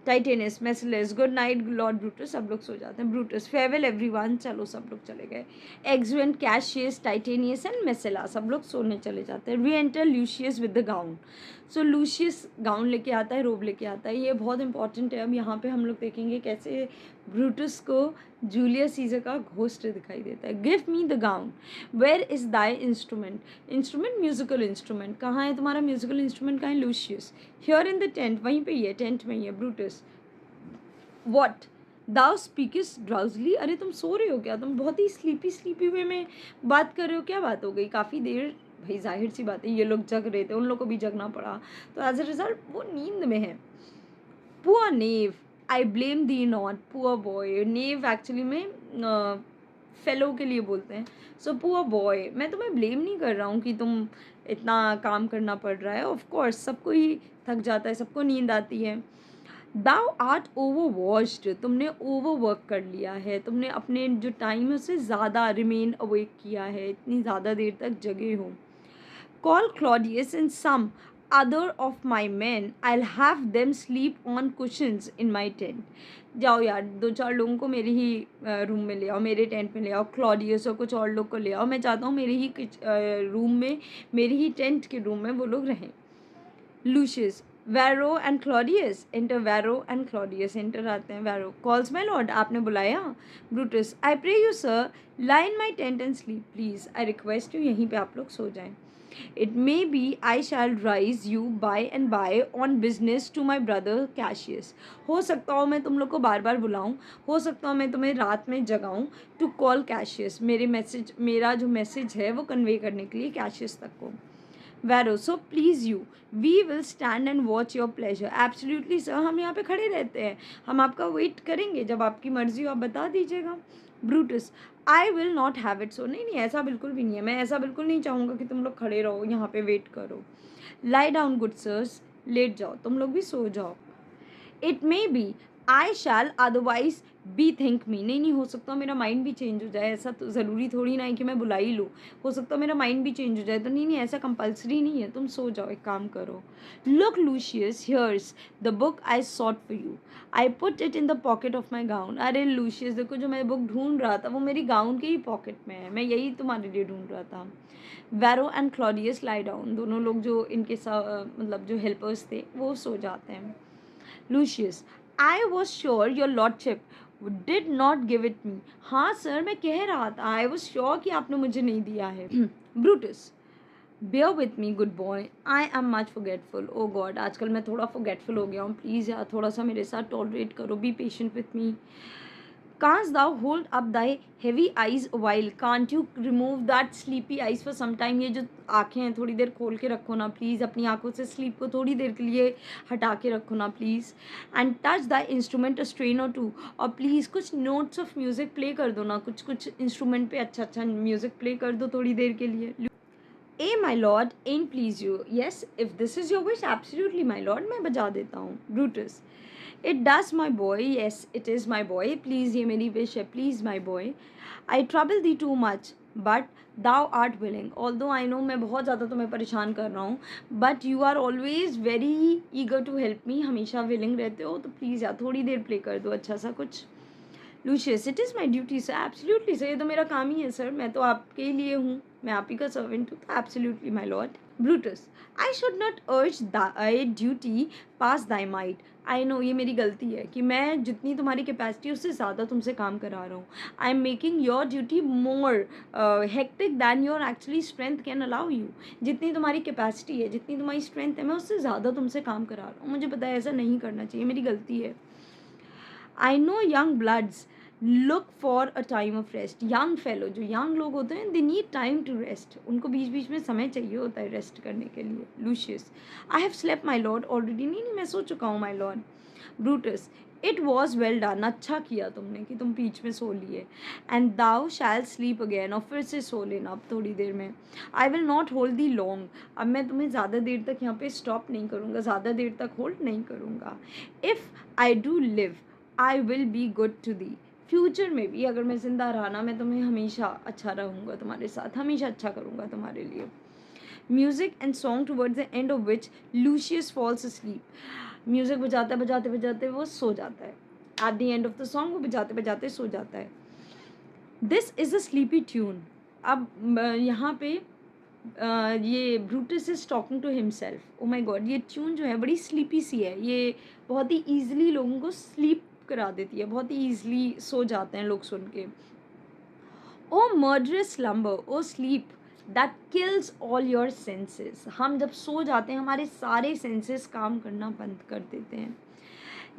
Titinius, Messala, good night lord Brutus, सब लोग सो जाते हैं. ब्रूटस, फेयरवेल एवरीवन, चलो सब लोग चले गए. एक्सवेंट, कैशियस, टाइटेनियस एंड मेसिला, सब लोग सोने चले जाते हैं. री enter luscious with the gown, so luscious gown लेके आता है, रोब लेके आता है, ये बहुत इंपॉर्टेंट है. अब यहाँ पे हम लोग देखेंगे कैसे ब्रूटस को जूलियस सीजर का घोस्ट दिखाई देता है. Give me the gown, where is thy instrument, instrument musical instrument, कहाँ है तुम्हारा म्यूजिकल इंस्ट्रूमेंट, कहाँ है. Lucius, here in the tent, वहीं पे ही है, टेंट में ही है. ब्रूटस, वॉट दाउ स्पीकिस ड्राउजली, अरे तुम सो रहे हो क्या, तुम बहुत ही स्लीपी वे में बात कर रहे हो, क्या बात हो गई काफ़ी देर. भाई जाहिर सी बात है ये लोग जग रहे थे, उन लोग को भी जगना पड़ा, तो एज अ रिजल्ट वो नींद में है. Poor naive, I blame the not, poor boy, naive actually में फेलो के लिए बोलते हैं. सो पुअर बॉय, मैं तुम्हें ब्लेम नहीं कर रहा हूँ कि तुम इतना काम करना पड़ रहा है, ऑफ कोर्स सबको ही थक जाता है, सबको नींद आती है. दाउ आर्ट ओवर वॉच्ड, तुमने ओवर वर्क कर लिया है, तुमने अपने जो टाइम है उससे ज़्यादा रिमेन अवेक किया है, इतनी ज़्यादा देर तक जगे हो. Call Claudius and some other of my men. I'll have them sleep on cushions in my tent. जाओ यार दो चार लोगों को मेरे ही रूम में ले आओ, मेरे टेंट में ले आओ. क्लॉडियस और कुछ और लोग को ले आओ, मैं चाहता हूँ मेरे ही रूम में, मेरे ही टेंट के रूम में वो लोग रहें. Lucius, Varro and Claudius enter, Varro and Claudius enter आते हैं. वैरो, कॉल्स माई लॉर्ड, आपने बुलाया. Brutus, I pray you sir, lie in my tent and sleep please, I request you यहीं पे आप लोग सो जाएं. It may be I shall rise you by and by on business to my brother Cassius. हो सकता हो मैं तुम लोग को बार बार बुलाऊं, हो सकता हो मैं तुम्हें रात में जगाऊं to call Cassius, मेरा जो मैसेज है वो कन्वे करने के लिए Cassius तक को. Varro, so please you, we will stand and watch your pleasure. Absolutely sir, हम यहाँ पे खड़े रहते हैं, हम आपका वेट करेंगे, जब आपकी मर्जी हो आप बता दीजिएगा. Brutus, I will not have it so, नहीं ऐसा बिल्कुल भी नहीं है, मैं ऐसा बिल्कुल नहीं चाहूँगा कि तुम लोग खड़े रहो यहाँ पे वेट करो. लाई डाउन गुड सर्स, लेट जाओ, तुम लोग भी सो जाओ. It may be I shall otherwise bethink me, नहीं हो सकता मेरा माइंड भी चेंज हो जाए, ऐसा तो ज़रूरी थोड़ी ना है कि मैं बुला ही लूँ, हो सकता मेरा माइंड भी चेंज हो जाए, तो नहीं ऐसा कंपल्सरी नहीं है, तुम सो जाओ, एक काम करो. Look Lucius, here's the book I sought for you, I put it in the pocket of my gown. अरे लूशियस देखो, जो मैं बुक ढूंढ रहा था वो मेरी गाउन के ही पॉकेट में है, मैं यही तुम्हारे लिए ढूंढ रहा था. Vero and Claudius lie down, दोनों लोग जो इनके मतलब जो हेल्पर्स थे वो सो जाते हैं. Lucius, I was sure your lordship did not give it me, हाँ सर मैं कह रहा था, आई वॉज श्योर कि आपने मुझे नहीं दिया है. Brutus, bear with me good boy, I am much forgetful. Oh God आजकल मैं थोड़ा फॉरगेटफुल हो गया हूँ, प्लीज़ यार थोड़ा सा मेरे साथ टॉलरेट करो, be patient with me. Canst thou hold up thy heavy eyes a while? Can't you remove that sleepy eyes for some time? ये जो आँखें हैं थोड़ी देर खोल के रखो ना प्लीज़, अपनी आँखों से स्लीप को थोड़ी देर के लिए हटा के रखो ना please. And touch the instrument a strain और टू, और प्लीज़ कुछ नोट्स ऑफ म्यूज़िक प्ले कर दो ना, कुछ कुछ इंस्ट्रूमेंट पे अच्छा अच्छा म्यूज़िक प्ले कर दो थोड़ी देर के लिए. Ay my lord an please you. Yes if this is your wish, absolutely my lord, मैं बजा देता हूँ. Brutus. It does my boy. Yes it is my boy. Please, ये मेरी विश है. Please my boy. I trouble thee too much but thou art willing. Although I know मैं बहुत ज़्यादा तुम्हें परेशान कर रहा हूँ, but you are always very eager to help मी. हमेशा विलिंग रहते हो, तो प्लीज़ यार थोड़ी देर प्ले कर दो अच्छा सा कुछ. Luscious. It is my duty sir. Absolutely sir, ये तो मेरा काम ही है सर, मैं तो आपके ही लिए हूँ, मैं आप ही का सर्वेंट हूँ. तो absolutely my lord. Brutus. I should not urge thy duty past thy might. I know ये मेरी गलती है कि मैं जितनी तुम्हारी कैपेसिटी उससे ज़्यादा तुमसे काम करा रहा हूँ. I am making your duty more hectic then your actually strength can allow you. जितनी तुम्हारी कैपेसिटी है, जितनी तुम्हारी स्ट्रेंथ है, मैं उससे ज़्यादा तुमसे काम करा रहा हूँ. मुझे पता है ऐसा नहीं करना चाहिए, मेरी गलती है. I know young bloods look for a time of rest. Young fellow, जो यंग लोग होते हैं, they need time to rest. उनको बीच बीच में समय चाहिए होता है रेस्ट करने के लिए. Lucius. I have slept my lord already. नहीं नहीं, मैं सो चुका हूँ my lord. Brutus. It was well done. अच्छा किया तुमने कि तुम बीच में सो लिए. And thou shalt sleep again. और फिर से सो लेना अब थोड़ी देर में. I will not hold thee long. अब मैं तुम्हें ज़्यादा देर तक यहाँ पे स्टॉप नहीं करूँगा, ज़्यादा देर तक होल्ड नहीं करूँगा. If I do live I will be good to thee. Future में भी अगर मैं ज़िंदा रहा ना, मैं तुम्हें हमेशा अच्छा रहूँगा, तुम्हारे साथ हमेशा अच्छा करूँगा तुम्हारे लिए. Music and song towards the end of which Lucius falls asleep. Music बजाते बजाते बजाते वो सो जाता है. At the end of the song वो बजाते बजाते सो जाता है. This is a sleepy tune. अब यहाँ पे ये Brutus is talking to himself. Oh my God, ये ट्यून जो है बड़ी स्लीपी सी है. ये बहुत ही ईजिली लोगों को स्लीप करा देती है, बहुत ही ईजिली सो जाते हैं लोग सुन के. Oh murderous slumber, oh sleep that kills all your senses. हम जब सो जाते हैं हमारे सारे सेंसेस काम करना बंद कर देते हैं.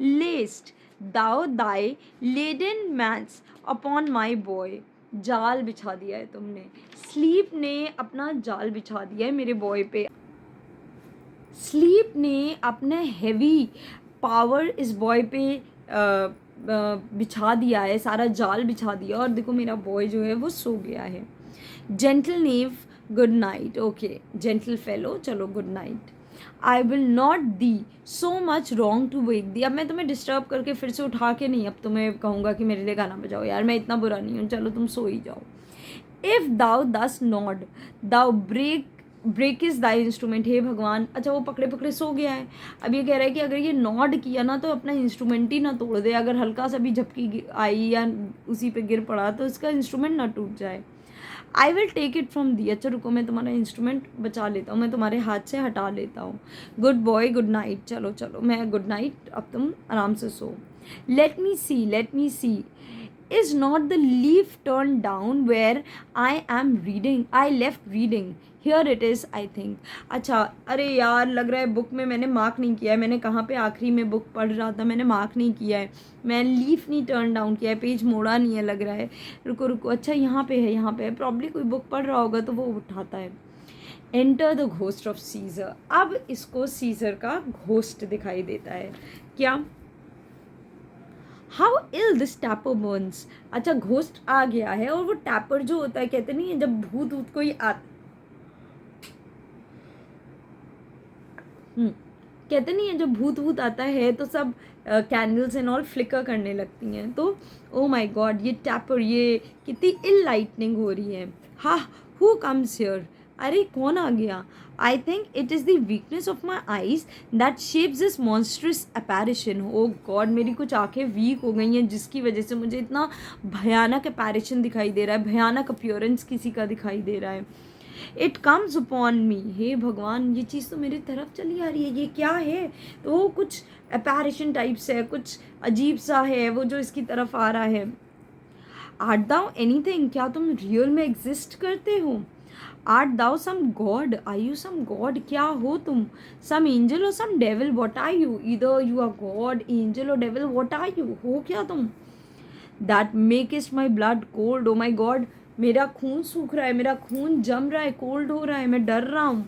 Layest thou thy leaden mace upon my boy. जाल बिछा दिया है तुमने. स्लीप ने अपना जाल बिछा दिया है मेरे बॉय पे. स्लीप ने अपना हैवी पावर इस बॉय पे बिछा दिया है, सारा जाल बिछा दिया, और देखो मेरा बॉय जो है वो सो गया है. Gentle knave good night. Okay gentle fellow, चलो good night. I will not thee so much wrong to wake thee. अब मैं तुम्हें डिस्टर्ब करके फिर से उठा के नहीं अब तुम्हें कहूँगा कि मेरे लिए गाना बजाओ. यार मैं इतना बुरा नहीं हूँ, चलो तुम सो ही जाओ. If thou dost nod thou breakest thy instrument. हे भगवान. अच्छा वो पकड़े पकड़े सो गया है. अब ये कह रहा है कि अगर ये नॉड किया ना तो अपना इंस्ट्रूमेंट ही ना तोड़ दे. अगर हल्का सा भी झपकी आई या उसी पे गिर पड़ा तो इसका इंस्ट्रूमेंट ना टूट जाए. I will take it from thee. अच्छा रुको, मैं तुम्हारा इंस्ट्रूमेंट बचा लेता हूँ, मैं तुम्हारे हाथ से हटा लेता हूँ. Good boy good night. चलो चलो मैं गुड नाइट, अब तुम आराम से सो. Let me see. Is not the leaf turned down where I am reading? I left reading. Here it is, I think. अच्छा, अरे यार लग रहा है बुक में मैंने मार्क नहीं किया है. मैंने कहाँ पे आखिरी में बुक पढ़ रहा था, मैंने मार्क नहीं किया है. मैं लीफ नहीं टर्न डाउन किया है, पेज मोड़ा नहीं है लग रहा है. रुको रुको, अच्छा यहाँ पे है, यहाँ पे है. प्रॉब्ली कोई बुक पढ़ रहा होगा तो वो उठाता है. Enter the ghost of Caesar. अब इसको सीजर का घोस्ट दिखाई देता है. क्या? How ill this taper burns. अच्छा घोस्ट आ गया है, और वो टैपर जो होता है, कहते नहीं है जब भूत भूत कोई कहते नहीं है जब भूत भूत आता है तो सब कैंडल्स एंड ऑल फ्लिकर करने लगती हैं. तो ओ माय गॉड, ये टैपर, ये कितनी इल लाइटनिंग हो रही है. हा, हु कम्स हियर. अरे कौन आ गया. I think it is the weakness of my eyes that shapes this monstrous apparition. Oh God, मेरी कुछ आंखें वीक हो गई हैं जिसकी वजह से मुझे इतना भयानक अपैरिशन दिखाई दे रहा है, भयानक अपीयरेंस किसी का दिखाई दे रहा है. It comes upon me. हे भगवान, ये चीज़ तो मेरी तरफ चली आ रही है, ये क्या है. तो वो कुछ अपैरिशन टाइप्स है, कुछ अजीब सा है वो जो इसकी तरफ आ रहा है. Art thou anything. क्या तुम रियल में एग्जिस्ट करते हो. Art thou some god. Are you some god. क्या हो तुम. सम एंजल और some devil. What are you. इधर यू आर गॉड, एंजल और डेविल. What are you. हो क्या तुम. That makest my blood cold. Oh my god, मेरा खून सूख रहा है, मेरा खून जम रहा है, कोल्ड हो रहा है, मैं डर रहा हूँ.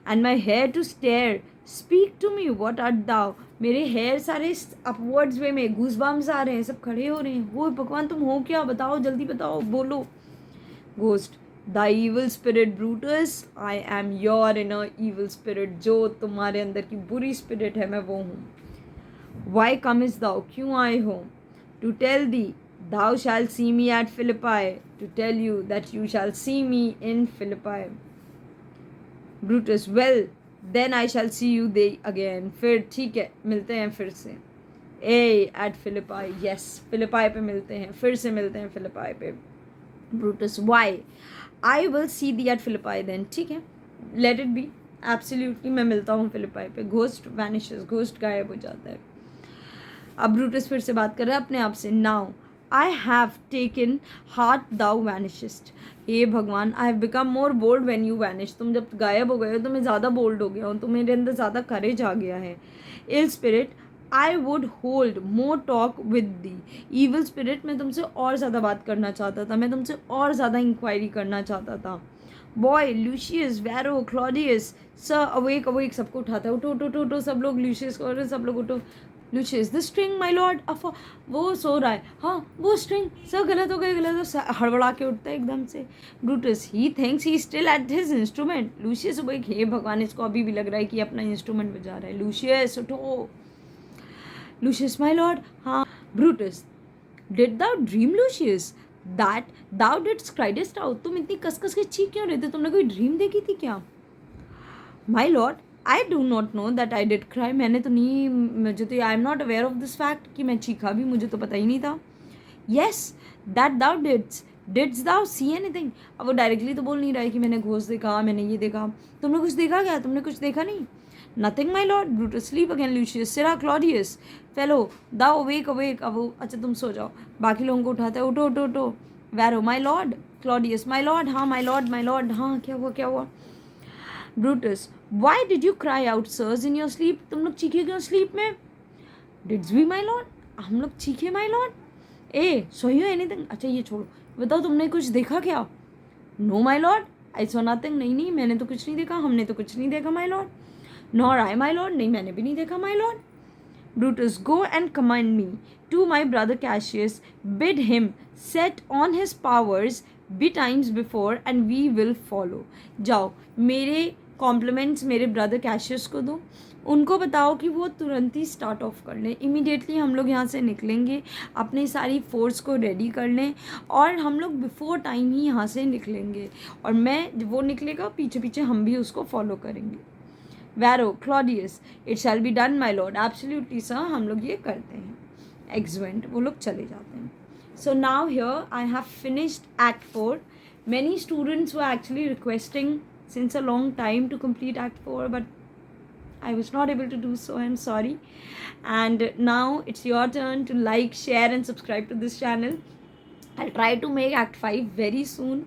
And my hair to stare, speak to me what art thou. मेरे हेयर सारे अपवर्ड्स वे में गूजबम्स आ रहे हैं, सब खड़े हो रहे हैं. वो भगवान तुम हो क्या, बताओ जल्दी बताओ, बोलो. Ghost, the evil spirit Brutus, I am your inner evil spirit. जो तुम्हारे अंदर की बुरी स्पिरिट है, मैं वो हूँ. वाई कमिस दाउ, क्यों आए हो? To tell thee thou shalt see me at Philippi, to tell you that you shall see me in Philippi. Brutus, well then I shall see you there again. फिर ठीक है, मिलते हैं फिर से. एट फिलिपाई, यस फिलिपाई पे मिलते हैं, फिर से मिलते हैं फिलिपाई पे. Brutus, why? I will see thee at Philippi then. ठीक है, लेट इट बी, एब्सोल्युटली मैं मिलता हूँ फिलिपाई पे. घोस्ट वैनिशेस, घोस्ट गायब हो जाता है. अब ब्रूटस फिर से बात कर रहा है अपने आप से. Now I have taken heart thou vanishest. हे भगवान, I have become more bold when you vanish. तुम जब गायब हो गए हो तो मैं ज़्यादा बोल्ड हो गया हूँ, तो मेरे अंदर ज़्यादा करेज आ गया है. Ill spirit, I would hold more talk with thee. Evil spirit, मैं तुमसे और ज़्यादा बात करना चाहता था, मैं तुमसे और ज़्यादा इंक्वायरी करना चाहता था. Boy, luscious, Vero, Claudius, sir awake awake. सबको उठाता है, उठो उठो उठो उठो, सब लोग लूशियस को, सब लोग उठो. Luscious, the string my lord. वो सो रहा है, हाँ वो स्ट्रिंग, सर गलत हो गए, गलत हो. हड़बड़ा के उठता है एकदम से. Brutus, he thinks he still at his instrument. Luscious भाई, हे भगवान, इसको अभी भी लग रहा है कि अपना इंस्ट्रूमेंट बजा रहा है. लूशियस उठो. लूशियस, माई लॉर्ड, हाँ. Brutus, did thou dream Lucius that thou didst criedest out. तुम इतनी कसकस के चीख क्यों रहे थे, तुमने कोई ड्रीम देखी थी क्या? My lord, I do not know that I did cry. मैंने तो नहीं, मुझे तो आई am not aware of this fact कि मैं चीखा भी, मुझे तो पता ही नहीं था. Yes that thou didst thou see anything. अब वो डायरेक्टली तो बोल नहीं रहा है कि मैंने घोष देखा, मैंने ये देखा. तुमने कुछ देखा क्या, तुमने कुछ देखा नहीं? Nothing my lord. Brutus, sleep again luscious. सिरा, क्लॉडियस, फेलो, दाउ अवेक अवेक. अब वो, अच्छा तुम सो जाओ. बाकी लोगों को उठाता है, उठो उठो उठो. Vero, my lord. Claudius, my lord, हाँ माई लॉर्ड, माई लॉर्ड, हाँ क्या हुआ, क्या हुआ? Brutus, why did you cry out sirs in your sleep. तुम लोग चीखे क्यों स्लीप में? डिड्स वी माई लॉर्ड, हम लोग चीखे my lord. A so you anything. अच्छा ये छोड़ो, बताओ तुमने कुछ देखा क्या? Know my lord, I so nothing. नहीं नहीं, मैंने तो कुछ नहीं देखा, हमने तो कुछ नहीं देखा my lord. Nor I my lord, नहीं मैंने भी नहीं देखा my lord. Brutus, go and command me to my brother Cassius, bid him set on his powers betimes before and we will follow. जाओ, मेरे कॉम्प्लीमेंट्स मेरे brother Cassius को दो, उनको बताओ कि वो तुरंत ही स्टार्ट ऑफ कर लें. इमीडिएटली हम लोग यहाँ से निकलेंगे, अपनी सारी फोर्स को रेडी कर लें और हम लोग बिफोर टाइम ही यहाँ से निकलेंगे. और मैं, वो निकलेगा पीछे पीछे, हम भी उसको फॉलो करेंगे. Vero, Claudius, it shall be done my lord. Absolutely sir, हम लोग ये करते हैं. एक्सवेंट, वो लोग चले जाते हैं. So now here I have finished Act 4. Many students were actually requesting since a long time to complete Act 4, but I was not able to do so. I'm sorry. And now it's your turn to like, share and subscribe to this channel. I'll try to make Act 5 very soon.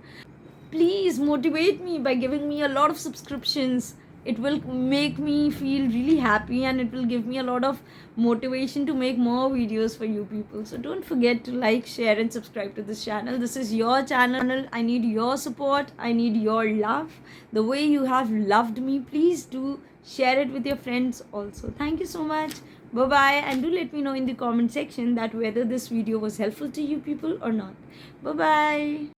Please motivate me by giving me a lot of subscriptions. It will make me feel really happy and it will give me a lot of motivation to make more videos for you people. So don't forget to like, share and subscribe to this channel. This is your channel. I need your support. I need your love. The way you have loved me, please do share it with your friends also. Thank you so much. Bye bye, and do let me know in the comment section that whether this video was helpful to you people or not. Bye bye.